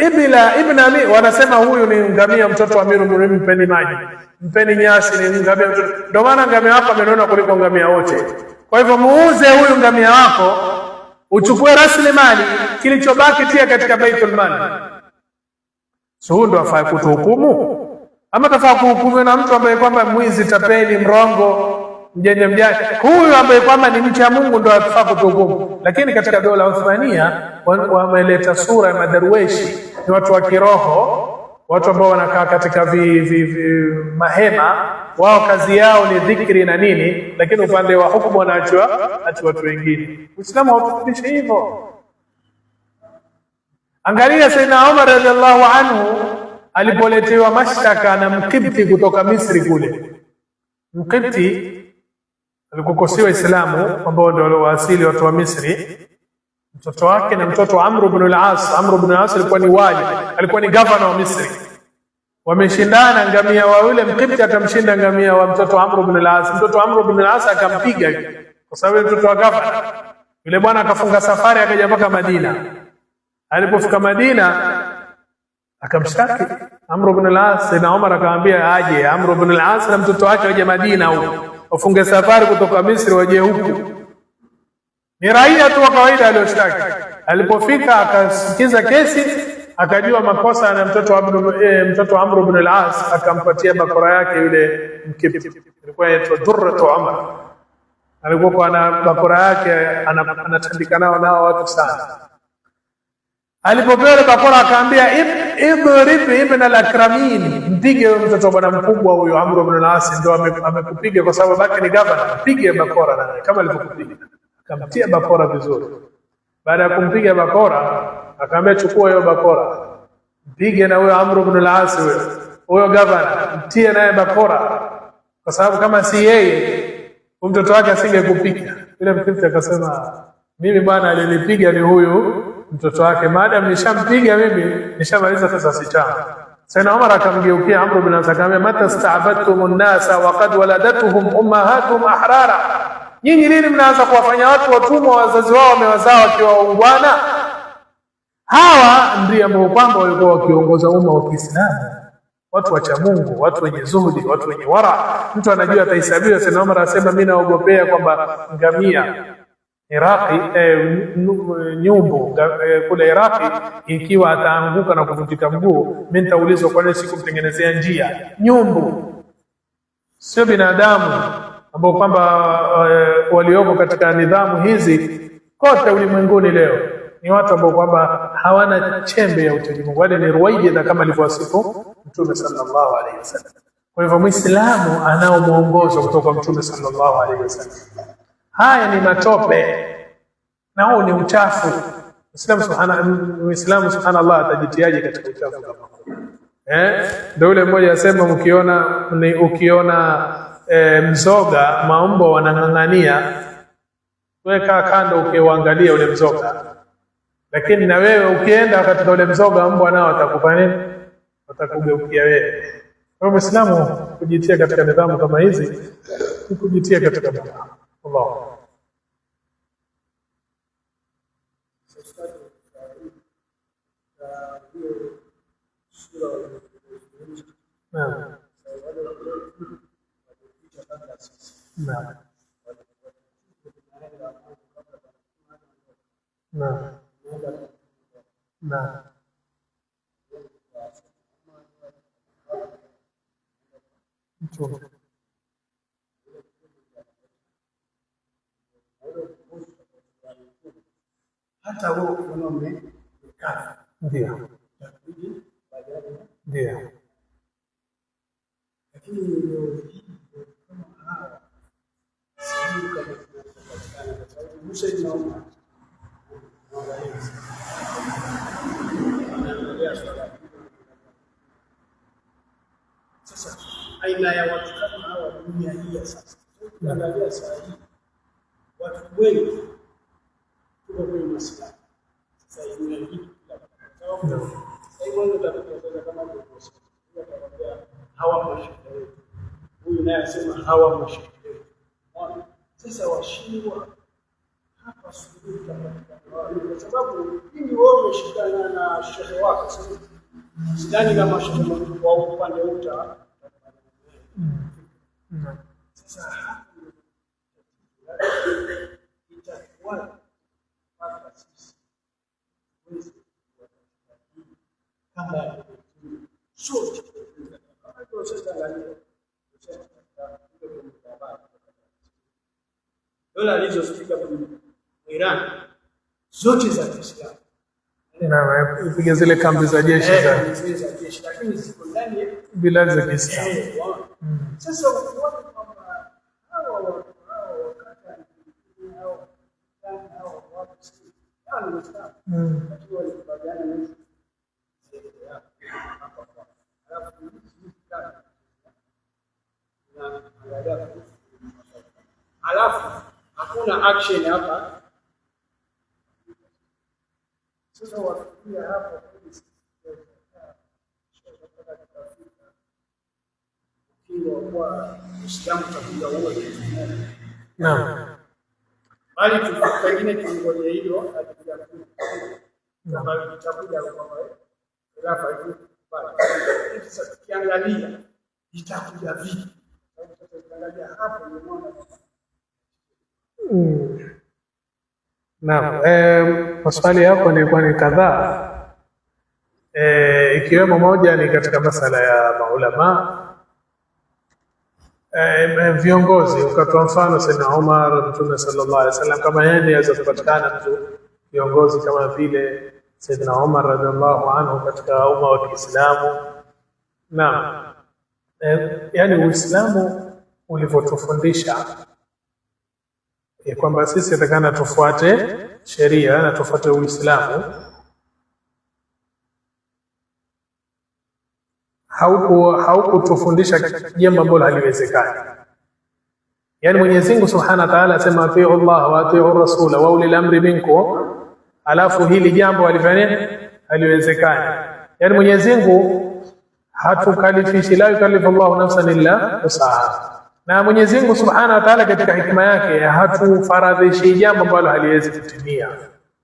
ibla ibn amir. Wanasema huyu ni ngamia mtoto wa amirul mu'minin, mpeni maji, mpeni nyasi, ni ngamia mtoto. Ndio maana ngamia wako amenona kuliko ngamia wote. Kwa hivyo muuze huyu ngamia wako, uchukue rasilimali, kilichobaki tia katika baitul mali. So huyu ndo afaa kutuhukumu? Ama tafaa kuhukumiwa na mtu ambaye kwamba mwizi, tapeli, mrongo, mjanja? Huyu ambaye kwamba ni mcha Mungu ndo afaa kutuhukumu. Lakini katika dola Uthmania wameleta sura ya madarweshi, ni watu wa kiroho, watu ambao wanakaa katika mahema, wao kazi yao ni dhikri na nini, lakini upande wa hukumu wanaachwa watu wengine. Uislamu hautufundishi hivyo. Angalia Sayyidina Umar radhiallahu anhu alipoletewa mashtaka na Mkipti kutoka Misri kule. Mkipti alikokosiwa Islamu ambao ndio walioasili watu wa Misri. Mtoto wake na mtoto wa Amr ibn al-As. Amr ibn al-As alikuwa ni wali, alikuwa ni governor wa Misri. Wameshindana, ngamia wa yule Mkipti akamshinda ngamia wa mtoto wa Amr ibn al-As. Mtoto wa Amr ibn al-As akampiga kwa sababu mtoto wa governor. Yule bwana akafunga safari akaja mpaka Madina. Alipofika Madina akamshtaki Amr ibn al-As. Sayyidina Umar akamwambia aje Amr ibn al-As na mtoto wake waje Madina huko, wafunge safari kutoka Misri waje huku. Ni raia tu wa kawaida aliyoshtaki. Alipofika akasikiza kesi, akajua makosa na mtoto wa Amr ibn al-As, akampatia bakora yake yule Mkipti. Ilikuwa inaitwa Durratu Umar. Alikuwa na bakora yake anatandika nao watu sana. Alipopewa bakora akaambia idrib ibn al-Akramin, mpige mtoto bwana mkubwa huyo Amr ibn al-As, ndio amekupiga kwa sababu baki ni governor, mpige bakora na kama alivyokupiga. Akamtia bakora vizuri. Baada ya kumpiga bakora akaambia chukua hiyo bakora, mpige na huyo Amr ibn al-As huyo governor, mtie naye bakora, kwa sababu kama si yeye mtoto wake asingekupiga. Yule Mkipti akasema mimi bwana alinipiga ni huyu mtoto wake, maadamu nishampiga mimi nishamaliza kisasi changu. Sayyidina Umar akamgeukia Amr ibn al-As akamwambia mata sta'badtumun nasa wa qad waladatuhum ummahatuhum ahrara, nyinyi lini mnaanza kuwafanya watu watumwa wazazi wao wamewazaa wakiwa waungwana? Hawa ndio ambao kwamba walikuwa wakiongoza umma wa Kiislamu, watu wacha Mungu, watu wenye zuhudi, watu wenye wara. Mtu anajua atahesabiwa. Sayyidina Umar asema mimi naogopea kwamba ngamia Iraqi nyumbu kule Iraqi ikiwa ataanguka na kuvunjika mguu, mimi nitaulizwa kwa nini sikumtengenezea njia. Nyumbu sio binadamu ambao kwamba walioko katika nidhamu hizi kote ulimwenguni leo ni watu ambao kwamba hawana chembe ya uchaji Mungu, wale ni ruwaida kama alivyowasifu Mtume sallallahu alaihi wasallam. Kwa hivyo Muislamu anao muongozo kutoka kwa Mtume sallallahu alaihi wasallam. Haya ni matope na huu ni uchafu. Muislamu subhanallah atajitiaje katika uchafu kama huu? Ndio yule mmoja asema ukiona mzoga maumbo wanang'ang'ania, weka kando ukiangalia ule mzoga. Lakini na wewe ukienda katika ule mzoga mbwa nao watakupa nini? Watakugeukia wewe. Kwa Muislamu kujitia katika nidhamu kama hizi, kujitia katika nidhamu. Allah. Naam. Naam. Naam. Naam. hata wao unaona mkaka ndio lakini leo kama hawa sio kama tunapatikana kwa sababu Musa inaomba sasa aina ya watu kama hawa dunia hii sasa tunaangalia saa hii watu wengi tuko kwenye maslahi sasa dunia hii sababu sasa hivi ndio tutakuwa kama bosi atakwambia hawa mashaka wetu huyu naye anasema hawa mashaka wetu sasa washindwa hapa suluhu kwa sababu mimi wewe umeshikana na shehe wako sasa sidhani kama shehe wa upande uta sasa hapa itakuwa mpaka sisi kama sote kama tunashangalia dola alizosikika kwenye Iran zote za Kiislamu na kupiga zile kambi za jeshi lakini ziko ndani ya biladi za Kiislamu. Sasa ukiona kwamba hawa wakati hao watu si yani Waislamu lakini walikubaliana na hizo hapa kwa alafu na angalia alafu hakuna action hapa sasa wafikia hapo kwa Uislamu takuja uwe Naam. bali pengine tungoje hilo atakuja kama itakuja kwa khilafa hiyo bali sasa tukiangalia itakuja vipi sasa tukiangalia hapo ni mwana Naam, maswali yako nilikuwa ni kadhaa. Ikiwemo moja ni katika masala ya maulama. Viongozi ukatoa mfano Sayyidina Umar, Mtume sallallahu alaihi wasallam kama yeye aweza kupatikana mtu viongozi kama vile Sayyidina Umar radhiallahu anhu katika umma wa Kiislamu. Naam. Yani Uislamu ulivyotufundisha kwamba sisi atakana tufuate sheria na tufuate Uislamu, haukutufundisha jambo ambalo haliwezekani. Yani Mwenyezi Mungu Subhanahu wa Ta'ala asema atiu Allah wa atiu Rasula wa ulil amri minkum, alafu hili jambo halifanya haliwezekani. Yani Mwenyezi Mungu hatukalifishi, la yukallifu Allahu nafsan illa wus'aha. Na Mwenyezi Mungu Subhanahu wa Ta'ala katika hikma yake hatufaradhishi jambo ambalo haliwezi kutimia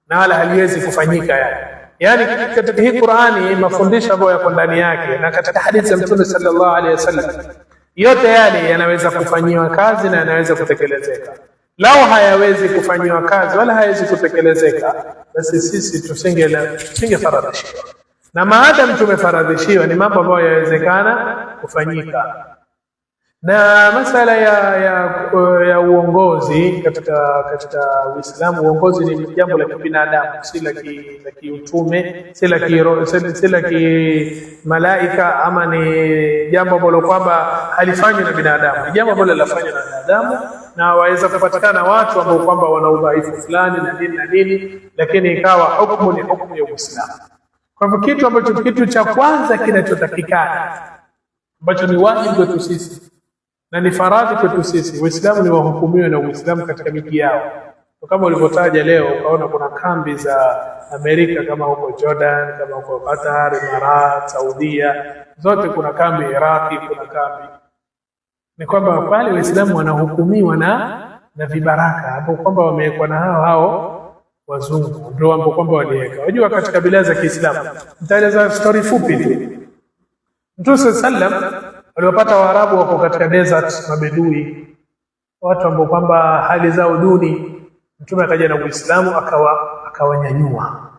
na wala haliwezi kufanyika. Yani katika hii Qur'ani mafundisho ambayo yako ndani yake na katika hadithi ya Mtume sallallahu alaihi wasallam, yote yale yanaweza kufanyiwa kazi na yanaweza kutekelezeka. Lao hayawezi kufanyiwa kazi wala hayawezi kutekelezeka, basi sisi tusingefaradhishiwa. Na maadamu tumefaradhishiwa, ni mambo ambayo yawezekana kufanyika. Na masala ya uongozi katika Uislamu, uongozi ni jambo la kibinadamu, si la kiutume, si la kimalaika, ama ni jambo ambalo kwamba halifanywi na binadamu. Ni jambo ambalo linafanywa na binadamu, na waweza kupatikana watu ambao kwamba wana udhaifu fulani na nini, lakini ikawa hukumu ni hukumu ya Uislamu. Kwa hivyo kitu cha kwanza kinachotakikana ambacho ni wajibu kwetu sisi na ni faradhi kwetu sisi, Waislamu ni wahukumiwe na Uislamu katika miji yao. Kama ulivyotaja leo, ukaona kuna kambi za Amerika kama huko Jordan, kama huko Qatar, Imarat, Saudia, zote kuna kambi, Iraki kuna kambi. Ni kwamba pale Waislamu wanahukumiwa na vibaraka ambao kwamba wamewekwa na hao wazungu, ndio ambao kwamba waliweka. Unajua katika kabila za Kiislamu, nitaeleza story fupi tu. Mtume sallam waliopata Waarabu wako katika desert, mabedui, watu ambao kwamba hali zao duni. Mtume akaja na Uislamu akawanyanyua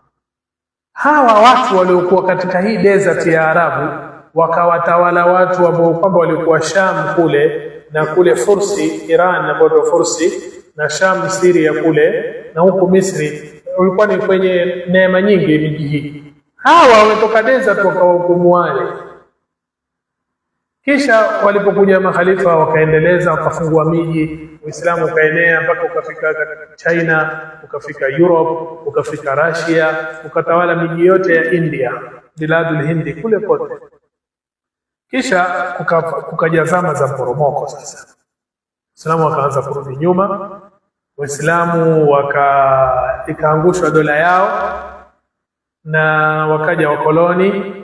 hawa watu waliokuwa katika hii desert ya Arabu, wakawatawala watu ambao kwamba walikuwa Sham kule, na kule Fursi, Iran na bado Fursi, na Sham, Syria kule, na huko Misri. Ulikuwa ni kwenye neema nyingi miji hii. Hawa wametoka desert wakawahukumu wale. Kisha walipokuja makhalifa wakaendeleza, wakafungua miji, Uislamu ukaenea mpaka ukafika China, ukafika Europe, ukafika Russia, ukatawala miji yote ya India, biladul Hindi kule kote. Kisha kukaja zama za poromoko. Sasa Uislamu wakaanza kurudi nyuma, Waislamu ikaangushwa dola yao, na wakaja wakoloni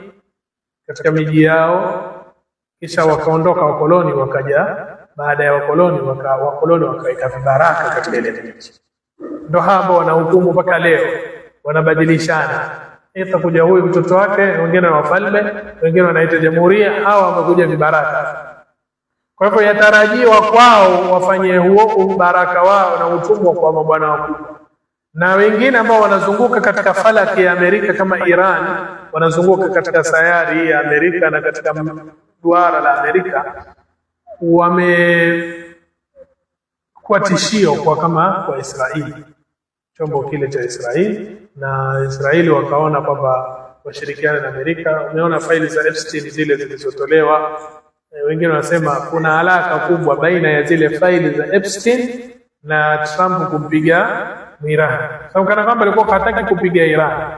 katika miji yao. Kisha wakaondoka wakoloni, wakaja baada ya wakoloni wakaweka vibaraka katika ile miji. Ndio hapo wanahukumu mpaka leo, wanabadilishana. Itakuja huyu mtoto wake, wengine wafalme, wengine wanaita jamhuria, hawa wamekuja vibaraka. Kwa hivyo yatarajiwa kwao wafanye huo baraka wao na utumwa kwa mabwana wakubwa. Na wengine ambao wanazunguka katika falaki ya Amerika kama Iran, wanazunguka katika sayari ya Amerika na katika duara la Amerika, wamekuwa tishio kwa Israeli, chombo kile cha Israeli. Na Israeli wakaona kwamba washirikiane na Amerika. Umeona faili za Epstein zile zilizotolewa, wengine wanasema kuna alaka kubwa baina ya zile faili za Epstein na Trump kumpiga Iran. Sababu kana kwamba alikuwa hataki kupiga Iran,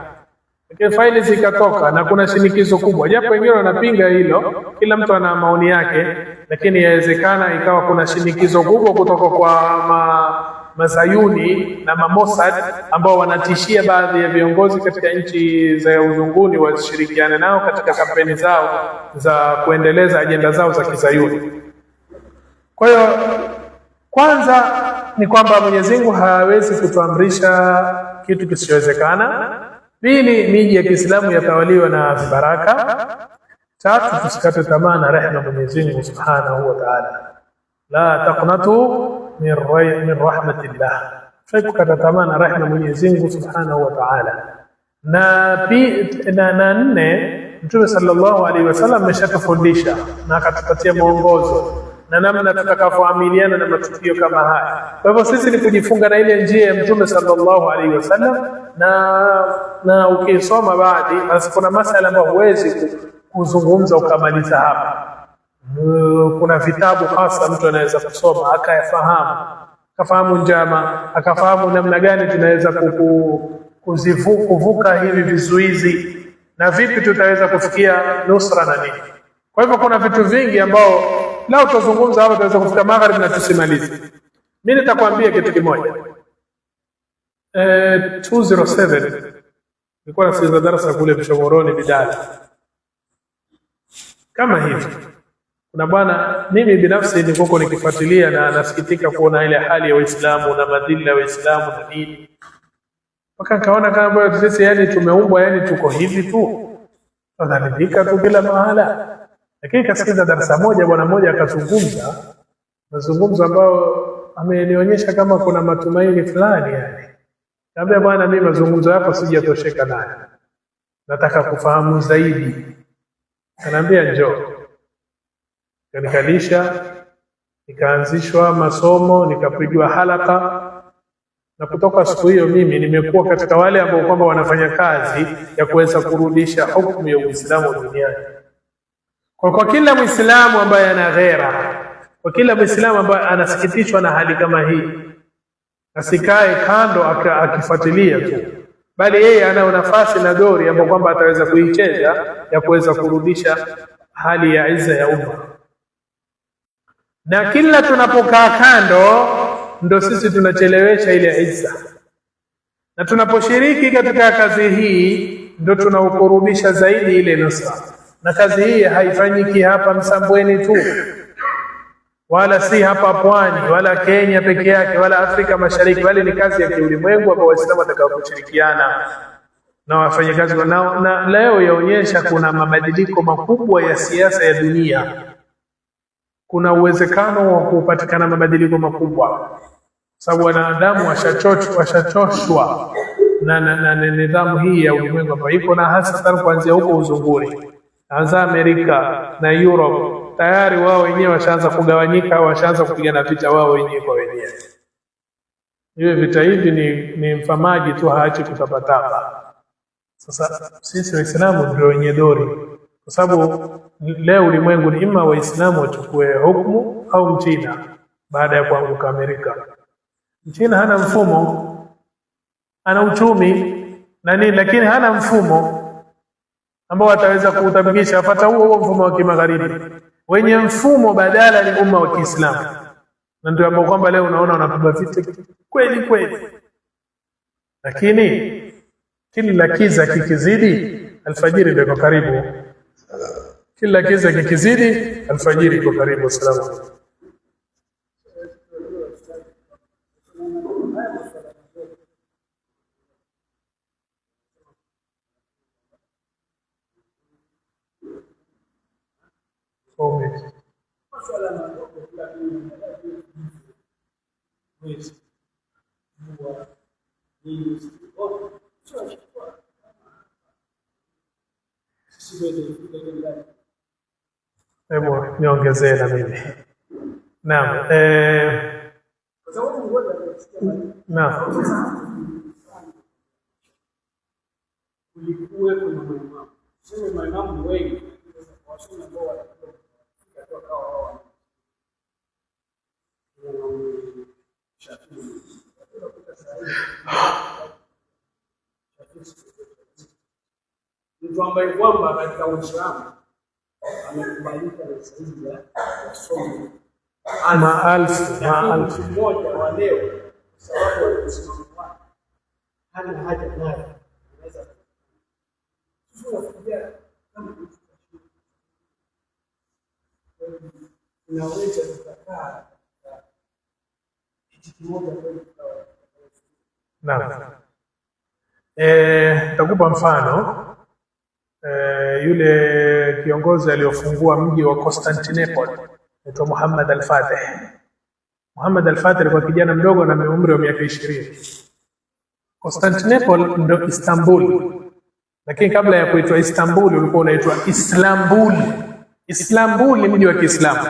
lakini faili zikatoka na kuna shinikizo kubwa, japo wengine wanapinga hilo, kila mtu ana maoni yake, lakini yawezekana ikawa kuna shinikizo kubwa kutoka kwa Mazayuni na Mossad ambao wanatishia baadhi ya viongozi katika nchi za uzunguni washirikiane nao katika kampeni zao za kuendeleza ajenda zao za Kizayuni. Kwa hiyo kwanza ni kwamba Mwenyezi Mungu hawezi kutuamrisha kitu kisichowezekana. Pili, miji ya Kiislamu yatawaliwa na vibaraka. Tatu, tusikate tamaa na rehema Mwenyezi Mungu Subhanahu wa Ta'ala. La taqnatu min rahmatillah. Fikata tamaa na rehema Mwenyezi Mungu Subhanahu wa Ta'ala. Na nne, Mtume sallallahu alaihi wasallam ameshatufundisha na akatupatia mwongozo na namna tutakavyoamiliana na matukio kama haya. Kwa hivyo sisi ni kujifunga na ile njia ya Mtume sallallahu alaihi wasallam, na ukisoma baadhi, basi kuna masala ambayo huwezi kuzungumza ukamaliza hapa. Kuna vitabu hasa mtu anaweza kusoma akafahamu njama, akafahamu namna gani tunaweza kuvuka hivi vizuizi na vipi tutaweza kufikia nusra na nini. Kwa hivyo kuna vitu vingi ambao leo tutazungumza hapa, tutaweza kufika magharibi na tusimalize. Mimi nitakwambia kitu kimoja. 207 nilikuwa nasikiza darasa kule Mshomoroni Bidala kama hivi. Kuna bwana, mimi binafsi nilikuwa nikifuatilia na nasikitika kuona ile hali ya Waislamu na madhila ya Waislamu na dini. Mpaka kaona kama sisi yani tumeumbwa yani tuko hivi tu. Tunadhibika tu kila mahala. Lakini kasikiza darasa moja bwana mmoja akazungumza mazungumzo ambayo amenionyesha kama kuna matumaini fulani yani. Kaambia bwana mimi mazungumzo yako sijatosheka nayo. Nataka kufahamu zaidi. Ananiambia njoo. Nikalisha, nikaanzishwa masomo, nikapigiwa halaka. Na kutoka siku hiyo mimi nimekuwa katika wale ambao kwamba wanafanya kazi ya kuweza kurudisha hukumu ya Uislamu duniani. Kwa kila Muislamu ambaye ana ghera, kwa kila Muislamu ambaye anasikitishwa na hali kama hii, asikae kando akifuatilia tu, bali yeye ana nafasi na dori ambayo kwamba ataweza kuicheza ya kuweza kurudisha hali ya izza ya umma. Na kila tunapokaa kando ndo sisi tunachelewesha ile izza. Na tunaposhiriki katika kazi hii ndo tunaukurubisha zaidi ile nusra. Na kazi hii haifanyiki hapa Msambweni tu, wala si hapa Pwani, wala Kenya peke yake, wala Afrika Mashariki, bali ni kazi ya kiulimwengu ambao Waislamu watakao kushirikiana na wafanyakazi nao. Na leo yaonyesha kuna mabadiliko makubwa ya siasa ya dunia. Kuna uwezekano wa kupatikana mabadiliko makubwa, sababu wanadamu washachoshwa na nidhamu hii ya ulimwengu ambayo iko, na hasa kuanzia huko uzunguni, hasa Amerika na Europe. Tayari wao wenyewe washaanza kugawanyika, washaanza kupigana vita wao wenyewe kwa wenyewe. Hiyo vita hivi ni mfamaji tu, haachi kutapatapa. Sasa sisi Waislamu ndio wenye dori, kwa sababu leo ulimwengu ni ima Waislamu wachukue hukumu au Mchina baada ya kuanguka Amerika. Mchina hana mfumo, ana uchumi na nini, lakini hana mfumo ambao ataweza kuutabikisha. Afata huo mfumo wa kimagharibi. Wenye mfumo badala ni umma wa Kiislamu. Na ndio ambao kwamba leo unaona wanapiga vita kweli kweli. Lakini kila kiza kikizidi, alfajiri ndio karibu. Kila kiza kikizidi, alfajiri iko karibu. Salamu alaykum. Hebu niongezee na mimi. Naam. Naam. Kulikuwa kuna maimamu. Sema maimamu wengi wasema ambao walikuwa katika wao. Mtu ambaye kwamba katika Uislamu amekubalika na sahihi ya somo maelfu mmoja wa leo, sababu walisimama hana haja nayo, unaweza kufikia kama unaweza kukaa kitu kimoja kwa. Naam. Nitakupa mfano. Yule kiongozi aliyofungua mji wa Constantinople anaitwa Muhammad al-Fatih. Muhammad al-Fatih alikuwa kijana mdogo na umri wa miaka 20. Constantinople ndio Istanbul. Lakini kabla ya kuitwa Istanbul ulikuwa unaitwa Islambul. Islambul ni mji wa Kiislamu.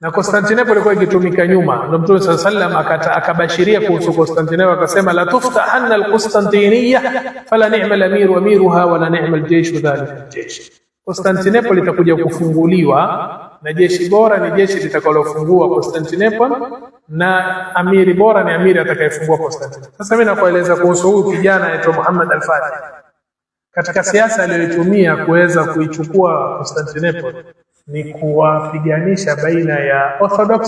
Na Constantinople ilikuwa ikitumika nyuma. Ndio Mtume sallam akabashiria kuhusu Constantinople akasema la tuftahanna al-Qustantiniya fala ni'mal amir wa amiruha wala ni'mal jaysh dhalika al-jaysh. Constantinople itakuja kufunguliwa na jeshi bora ni jeshi litakalofungua Constantinople, na amiri bora ni amiri atakayefungua Constantinople. Sasa mimi nakueleza kuhusu huyu kijana anaitwa Muhammad al-Fatih. Katika siasa aliyotumia kuweza kuichukua Constantinople ni kuwapiganisha baina ya Orthodox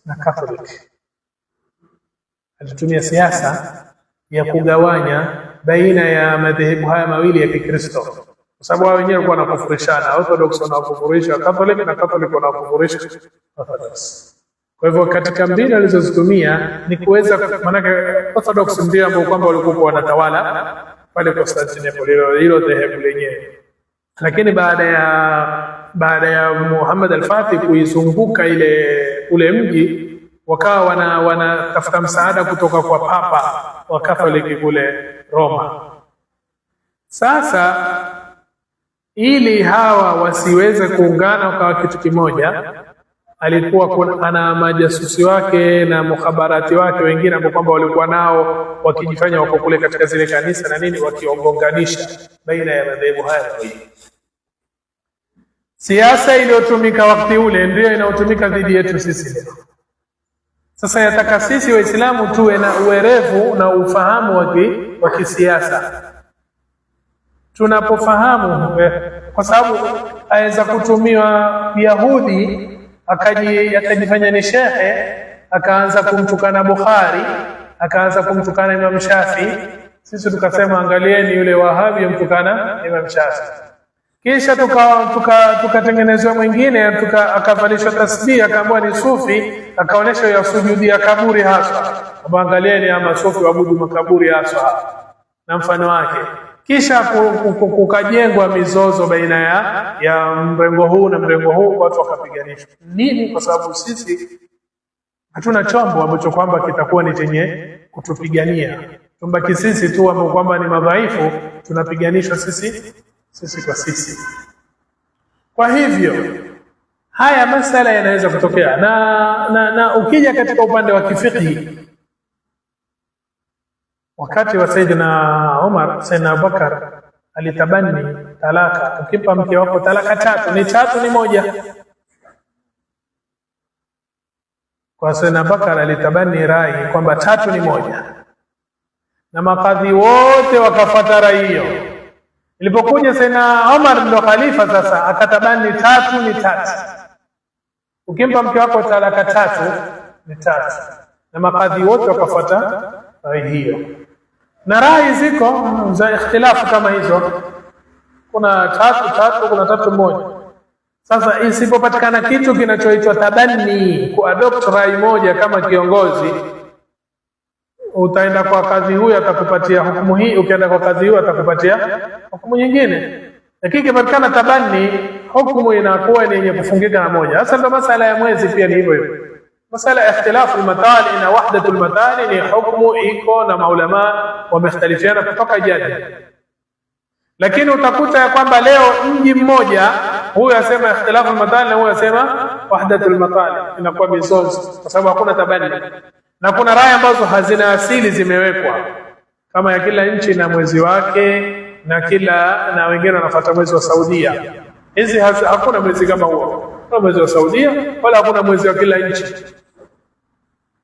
na Catholic. Alitumia siasa ya kugawanya baina ya madhehebu haya mawili ya Kikristo, kwa sababu wao wenyewe walikuwa wanakufurishana. Orthodox wanakufurisha Catholic na Catholic wanakufurisha Orthodox. Kwa hivyo katika mbinu alizozitumia ni kuweza, maana Orthodox ndio ambao kwamba walikuwa wanatawala pale Constantinople, hilo dhehebu lenyewe. Lakini baada ya Muhammad al-Fatih kuizunguka ule mji, wakawa wanatafuta msaada kutoka kwa papa wa Katoliki kule Roma. Sasa ili hawa wasiweze kuungana kwa kitu kimoja, alikuwa ana majasusi wake na mukhabarati wake wengine ambao kwamba walikuwa nao wakijifanya wako kule katika zile kanisa na nini, wakionganisha baina ya madhehebu haya mawili. Siasa iliyotumika wakati ule ndio inayotumika dhidi yetu sisi leo. Sasa yataka sisi Waislamu tuwe na uwerevu na ufahamu wa kisiasa. Tunapofahamu, kwa sababu aweza kutumiwa Yahudi akajifanya ni shehe, akaanza kumtukana Bukhari, akaanza kumtukana Imam Shafi. Sisi tukasema angalieni yule Wahabi mtukana Imam Shafi. Kisha tukatengenezwa mwingine akavalishwa tasbih, akaambiwa ni sufi, akaonesha ya sujudi ya kaburi hasa. Angalieni ama sufi waabudu makaburi hasa na mfano wake. Kisha kukajengwa mizozo baina ya mrengo huu na mrengo huu, watu wakapiganishwa. Nini? Kwa sababu sisi hatuna chombo ambacho kwamba kitakuwa ni chenye kutupigania. Tumbaki sisi tu ambao kwamba ni madhaifu, tunapiganishwa sisi kwa sisi. Kwa hivyo haya masala yanaweza kutokea na ukija katika upande wa kifiqhi, wakati wa Saidina Umar, Saidina Abubakar alitabani talaka. Ukimpa mke wako talaka tatu ni moja. Kwa Saidina Abubakar alitabani rai kwamba 3 ni moja, na makadhi wote wakafuata rai hiyo. Ilipokuja Saidina Umar ndo khalifa sasa, akatabani 3 ni 3. Ukimpa mke wako talaka 3 ni 3, na makadhi wote wakafuata rai hiyo. Na rai ziko za ikhtilafu kama hizo, kuna 3, kuna 3 moja. Sasa isipopatikana kitu kinachoitwa tabani, kuadopt rai moja kama kiongozi, utaenda kwa kadhi huyu atakupatia hukumu hii, ukienda kwa kadhi huyu atakupatia hukumu nyingine. Lakini kipatikana tabani, hukumu inakuwa ni yenye kufungika na moja. Sasa ndo masala ya mwezi pia ni hivyo hivyo. Masala ya ikhtilafu al-matali na wahdatul matali ni hukumu iko na maulama wamekhtalifiana kutoka jadi. Lakini utakuta ya kwamba leo mji mmoja huyu asema ikhtilafu al-matali na huyu asema wahdatul matali, inakuwa mizozo kwa sababu hakuna tabani. Na kuna raya ambazo hazina asili zimewekwa, kama ya kila nchi na mwezi wake, na wengine wanafuata mwezi wa Saudia. Hizi hakuna mwezi kama huo. Kuna mwezi wa Saudia wala hakuna mwezi wa kila nchi.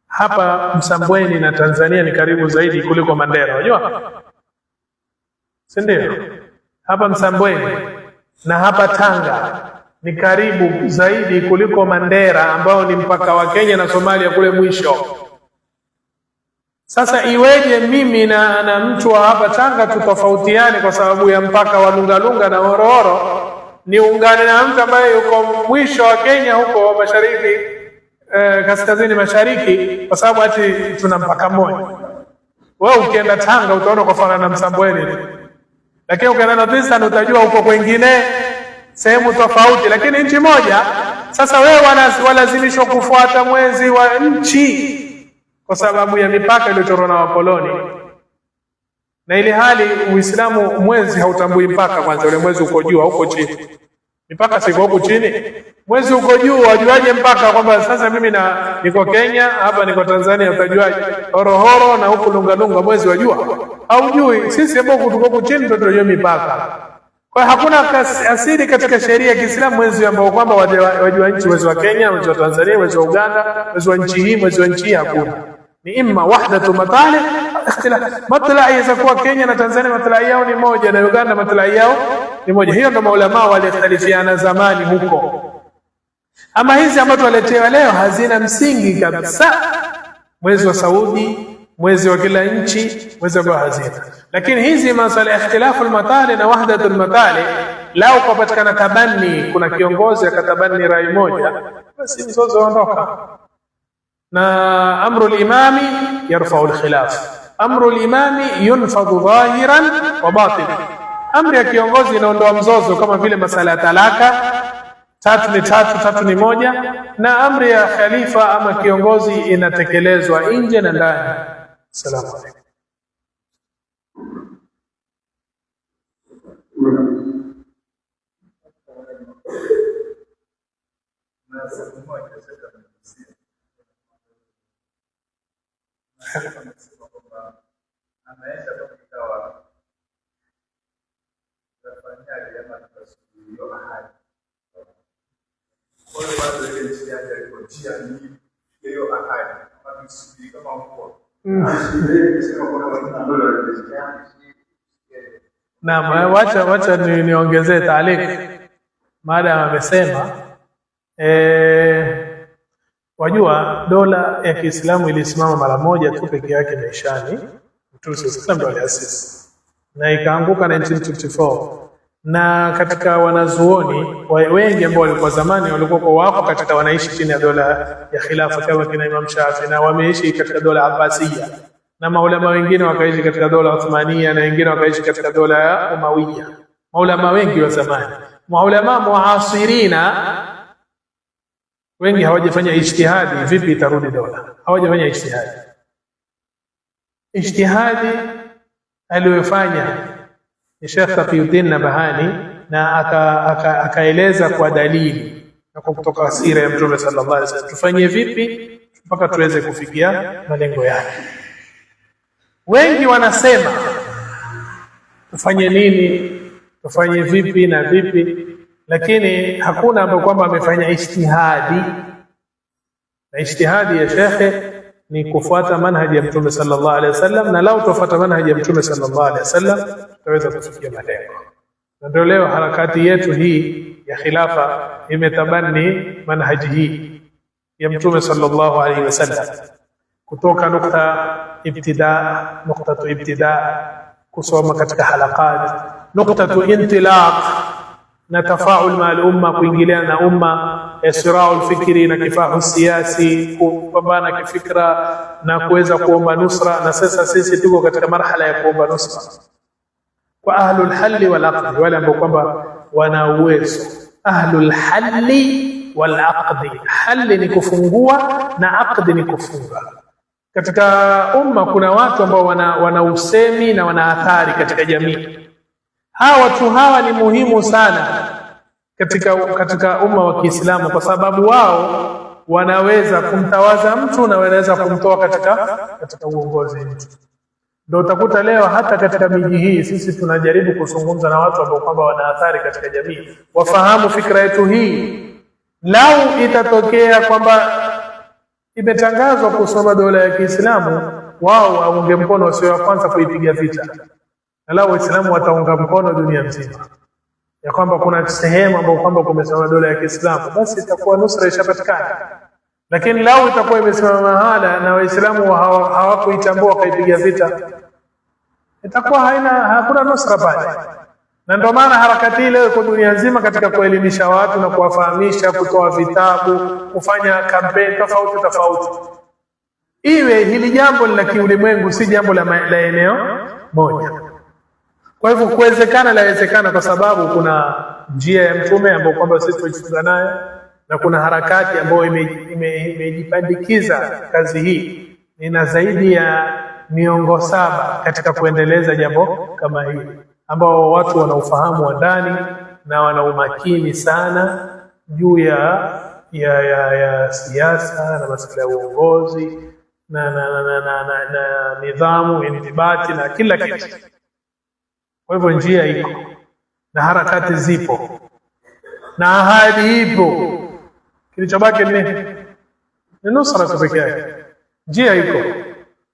Hapa Msambweni na Tanzania ni karibu zaidi kuliko Mandera, unajua? Si ndio? Hapa Msambweni na hapa Tanga ni karibu zaidi kuliko Mandera ambao ni mpaka wa Kenya na Somalia kule mwisho. Sasa iweje mimi na mtu wa hapa Tanga tutofautiane kwa sababu ya mpaka wa Lungalunga na Horohoro, niungane na mtu ambaye yuko mwisho wa Kenya huko mashariki, kaskazini mashariki, kwa sababu ati tuna mpaka mmoja? Wewe ukienda Tanga utaona kwa fana na Msambweni, lakini ukienda North Eastern utajua huko kwingine sehemu tofauti, lakini nchi moja. Sasa wewe walazimishwa kufuata mwezi wa nchi kwa sababu ya mipaka iliyochorwa na wakoloni. Na ili hali Uislamu mwezi hautambui mpaka. Kwanza ule mwezi uko juu, uko chini. Mipaka siko huko chini, mwezi uko juu. Wajuaje mpaka kwamba sasa mimi niko Kenya, hapa niko Tanzania? Utajuaje? Horohoro na huko Lungalunga mwezi wajua? Haujui. Sisi ambao tuko huko chini ndio tunajua mipaka. Kwa hakuna asili katika sheria ya Kiislamu mwezi ambao kwamba wajua nchi, mwezi wa Kenya, mwezi wa Tanzania, mwezi wa Uganda, mwezi wa nchi hii, mwezi wa nchi hii, hakuna. Ni imma wahdatu matali, ikhtilaf. Matlai za kuwa Kenya na Tanzania matlai yao ni moja, na Uganda matlai yao ni moja. Hiyo ndio maulama waliختلفiana zamani huko. Ama hizi ambazo tuletewa leo hazina msingi kabisa. Mwezi wa Saudi, mwezi wa kila nchi, mwezi wa hazina. Lakini hizi masala ya ikhtilafu al-matali na wahdatu al-matali, lao kupatikana tabani, kuna kiongozi akatabani rai moja, basi mzozo uondoka. na amru al-imami yarfa'u al-khilaf. Amru al-imami yunfadhu dhahiran wa batinan. Amri ya kiongozi inaondoa mzozo kama vile masala ya talaka, 3 ni 3, 3 ni 1, na amri ya khalifa ama kiongozi inatekelezwa nje na ndani. Asalamu alaykum. Naam, wacha niongezee taaliq. Maada amesema wajua dola ya Kiislamu ilisimama mara moja tu peke yake maishani. Mtume sallallahu alaihi wasallam na ikaanguka 1954. Na katika wanazuoni wengi ambao walikuwa zamani walikuwa wako katika wanaishi chini ya dola ya khilafa kama kina Imam Shafi, na wameishi katika dola Abbasiyya, na maulama wengine wakaishi katika dola Uthmaniyya, na wengine wakaishi katika dola ya Umayyah. Maulama wengi wa zamani, maulama muasirina wengi hawajafanya ijtihadi vipi itarudi dola. Hawajafanya ijtihadi. Ijtihadi aliyofanya ni Sheikh Taqiyuddin Nabhani, na akaeleza kwa dalili na kwa kutoka sira ya Mtume sallallahu alaihi wasallam tufanye vipi mpaka tuweze kufikia malengo yake. Wengi wanasema tufanye nini, tufanye vipi na vipi, lakini hakuna ambaye kwamba amefanya ijtihadi. Na ijtihadi ya shekhe ni kufuata manhaji ya Mtume sallallahu alaihi wasallam, na lao tufuata manhaji ya Mtume sallallahu alaihi wasallam tutaweza kufikia malengo. Na ndio leo harakati yetu hii ya khilafa imetabani manhaji hii ya Mtume sallallahu alaihi wasallam, kutoka nuktatu ibtida, kusoma katika halaqat, nuktatu intilaq na tafaul ma'al umma, kuingiliana na umma, isra'ul fikri na kifahu siyasi, kupambana kifikra na kuweza kuomba nusra. Na sasa sisi tuko katika marhala ya kuomba nusra kwa ahlul halli wal aqdi, wale ambao kwamba wana uwezo. Ahlul halli wal aqdi, halli ni kufungua na aqdi ni kufunga. Katika umma kuna watu ambao wana usemi na wana athari katika jamii. Hawa watu hawa ni muhimu sana katika umma wa Kiislamu, kwa sababu wao wanaweza kumtawaza mtu na wanaweza kumtoa katika uongozi mtu. Ndio utakuta leo hata katika miji hii sisi tunajaribu kuzungumza na watu ambao kwamba wana athari katika jamii, wafahamu fikra yetu hii. Lau itatokea kwamba imetangazwa kusoma dola ya Kiislamu, wao waunge mkono, wasio wa kwanza kuipiga vita. Na lao Waislamu wataunga mkono dunia mzima ya kwamba kuna sehemu ambapo kwamba kumesoma dola ya Kiislamu, basi itakuwa nusra ishapatikana. Lakini lao itakuwa imesimama mahala na Waislamu hawakuitambua kaipiga vita, itakuwa hakuna nusra pale. Na ndio maana harakati ile kwa dunia nzima katika kuelimisha watu na kuwafahamisha, kutoa vitabu, kufanya kampeni tofauti, iwe hili jambo la kiulimwengu, si jambo la eneo moja. Kwa hivyo kuwezekana, lawezekana kwa sababu kuna njia ya Mtume ambayo kwamba sisi tujifunza nayo, na kuna harakati ambayo imejipandikiza kazi hii. Ina zaidi ya miongo 7 katika kuendeleza jambo kama hili, ambao watu wana ufahamu wa ndani na wana umakini sana juu ya siasa na masuala ya uongozi na nidhamu, intibati na kila kitu. Kwa hivyo njia iko na harakati zipo na ahadi ipo. Kilichobaki ni nusra pekee yake. Njia iko,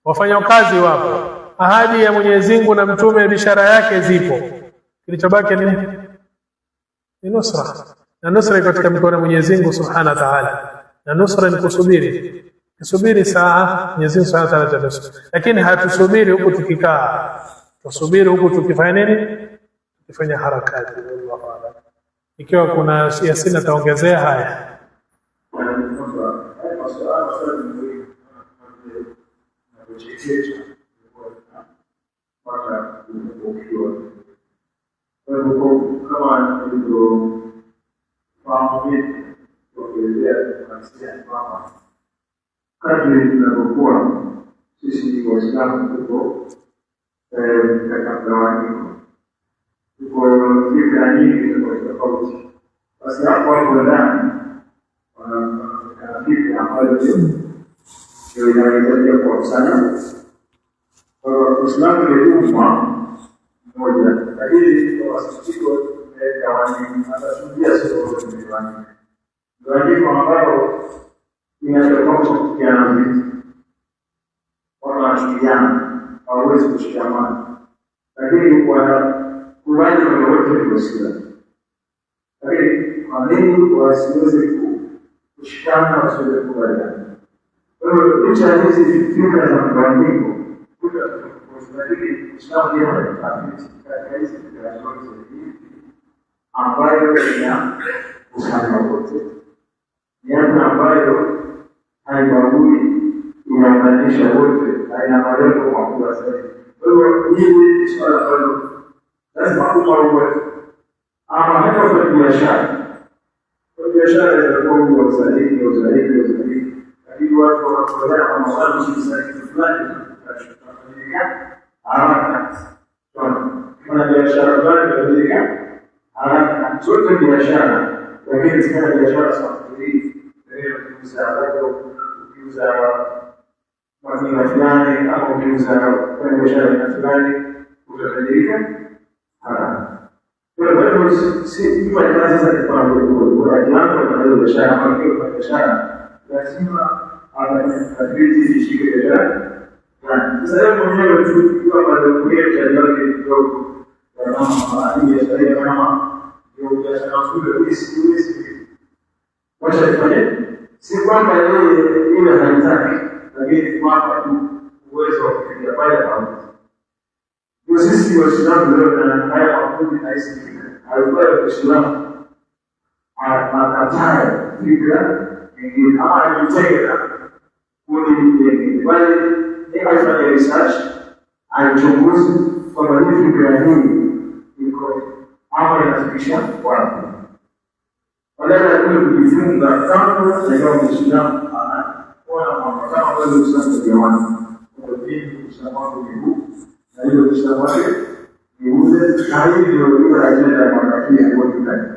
wafanyakazi wapo, ahadi ya Mwenyezi Mungu na Mtume, bishara yake zipo. Kilichobaki ni nusra, na nusra iko katika mikono ya Mwenyezi Mungu Subhanahu wa Ta'ala. Na nusra ni kusubiri saa Mwenyezi Mungu Subhanahu wa Ta'ala atanusuru. Lakini hatusubiri huku tukikaa, tusubiri huku tukifanya nini? Tukifanya harakati. Wallahu a'lam. Ikiwa kuna Yasina taongezea haya. cheche mpaka ukiwa. Kwa hivyo kama nilivyo fahamu vipi kuelezea kuanzia kwamba kadri tunavyokuwa sisi Waislamu tuko katika mgawanyiko, tuko fikra nyingi tofauti. Basi hapo ndani wana fikra ambayo ndio inahitajika kukusanya. Kwa hiyo Uislamu ni umma mmoja, lakini kwa wasikiko atashuhudia sio mgawanyiko ambao inatokana kukiana vitu. Watu wanashirikiana, hawawezi kushikamana. Lakini kwa kuwani wote ni Waislamu. Lakini kwa nini wasiweze kushikana, wasiweze kubaliana? Kwa hiyo licha ya hizi fikra za mgawanyiko, lakini Uislamu pia unatafiti katika hizi fikra zote ambayo inakusanya wote, jambo ambayo haibagui, inaunganisha wote, haina malengo makubwa zaidi. Kwa hiyo hili ni swala ambalo lazima uwe ama hata kwa biashara. Kwa biashara itakuwa uzaliki, lakini watu wanakuelewa kama watu si fulani haraka. Kuna biashara fulani inabadilika haraka, zote biashara, lakini zina biashara sahihi. Ukiuza watu, ukiuza mazina fulani, au ukiuza kwa biashara fulani, utabadilika haraka. Kwa hivyo si kwa kazi za kwa biashara, kwa biashara lazima abadilike ishike biashara. Sasa hiyo mwenyewe tulikuwa bado kuelekea ndio kidogo kama biashara kama ndio biashara nzuri hizi wacha ifanye, si kwamba yeye ile haitaki, lakini kwamba tu uwezo wa kufikia pale hapo. Kwa sisi Waislamu leo na haya makundi na hizi haifai Uislamu akatae fikra nyingine ama ajitega kundi nyingine, bali afanye research, achunguze kwamba hii fikra hii iko ama inafikisha wapi. Badala ya kujifunza kama leo Uislamu anaona mambo kama vile Uislamu ni jamani, kwa hiyo Uislamu ni huu na hiyo Uislamu ni ule, na hiyo ndio ajenda ya mwanadamu kwa ndani.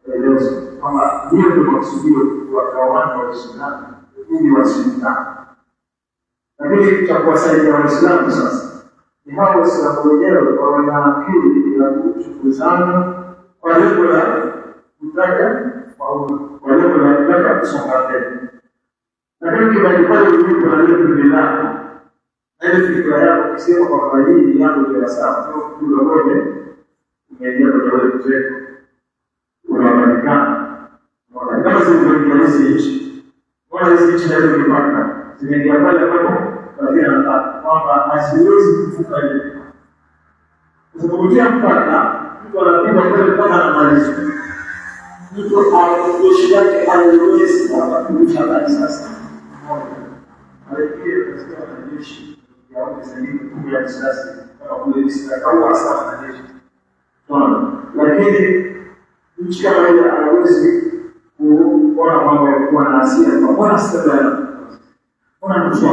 Leo kama hiyo ndio makusudio kwa kawaida wa Uislamu ili wasitane. Lakini cha kuwasaidia Waislamu sasa ni hao Waislamu wenyewe wana akili ya kuchunguzana kwa lengo la kutaka kwa lengo la kutaka kusonga mbele. Lakini kibali ulipo na lengo bila na ile fikra yako kusema kwa hii yangu ya sawa sio kulogoe umeingia kwenye wewe mzee unaonekana kama zile hizi wala hizi ndio mipaka zimeingia pale hapo kwamba haziwezi kuvuka ile. Usipokuja mpaka mtu anapima pale mpaka anamaliza. Mtu anaoishi yake haiwezi kuvuka bali sasa. Alikia katika majeshi ya Uislamu kwa sasa kama kule Israeli au hasa majeshi. Lakini nchi kama ile haiwezi kuona mambo ya kuwa na hasira kwa bwana sasa. Ona mtu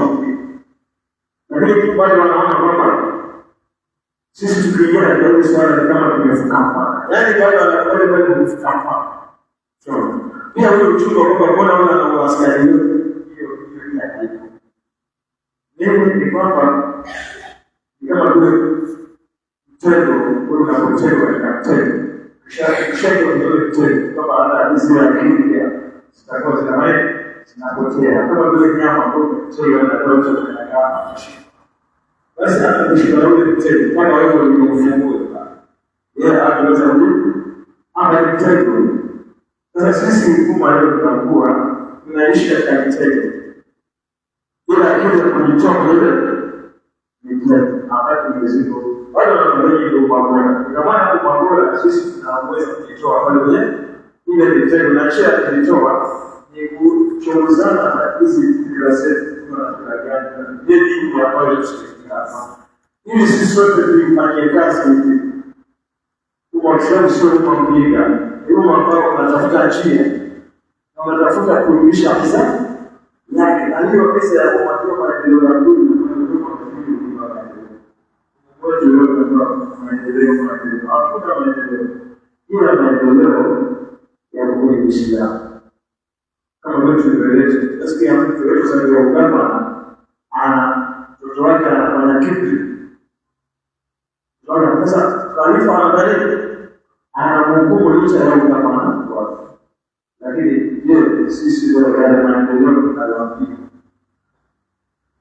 lakini bado wanaona kwamba sisi tukiingia katika hili swala ni kama tumevuka hapa. Yaani bado wanaona bado tumevuka hapa. So, pia huyo mchungo kwamba mbona wana askari hiyo ni haipo. Ni kwamba kama vile mtego unapotegwa katika mtego. Kisha ndio mtego kama ana hizi ya kinga zitakuwa zinapotea. Kama vile nyama ambayo mtego anatoa kama basi atakushika ule mtego kama wewe ulivyofungua. Yeye anaweza kujibu ama mtego. Sasa sisi mfumo leo tunakuwa tunaishi katika mtego. Bila kile kujitoa ile ni mtego. Wakati mzito wale wanaoishi ndio bora. Kwa maana kwa bora sisi tunaweza kujitoa pale ile mtego na chia kujitoa ni kuchunguzana na hizi fikra zetu gani, dini ambayo inashirikiana. Ili sisi sote tuifanyie kazi hivi. Uislamu sio kumpiga. Hiyo ambao unatafuta njia na unatafuta kurudisha pesa yake. Aliyo pesa ya kupatia maendeleo ya dunia na maendeleo. Hakuna maendeleo. Ila maendeleo ya kuishi kama vile tulivyoeleza, nasikia mtu wetu sasa wa Uganda mtoto wake anafanya kitu. Tunaona sasa taarifa anaangalia anamhukumu licha ya Uganda wake. Lakini je, sisi ndio yale maendeleo tunayopiga?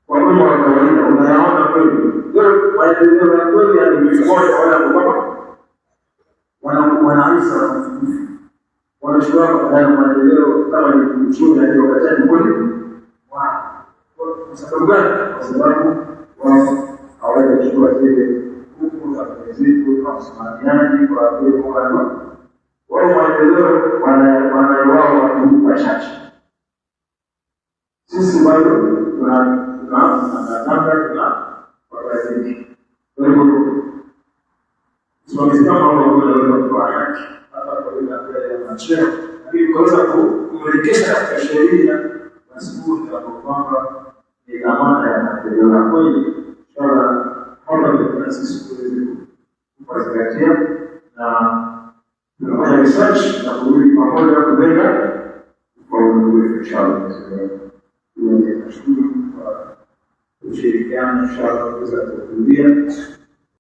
Kwa nini wa kawaida unayaona kweli? Ndio maendeleo ya kweli ya mikoa wala kwa wanaanza wanashukuru kwa maendeleo kama ni uchumi na wakati ni kweli. Kwa sababu gani? Kwa sababu wao hawawezi kuchukua zile hukumu za mzigo kwa usimamiaji kwa vile kwa wao maendeleo wao watu wachache. Sisi bado tuna wakati. Kwa hivyo tunaanza kama wao kwa yake hata kwa ile ya macheo, lakini kuweza kuelekeza katika sheria na shughuli za kwamba ni dhamana ya maendeleo ya kweli. Swala hapa ni sisi kuweza kuzingatia na tunafanya research na kurudi pamoja kulenga kwa ulimwengu inshallah. Tunashukuru kwa ushirikiano inshallah kuweza kuhudhuria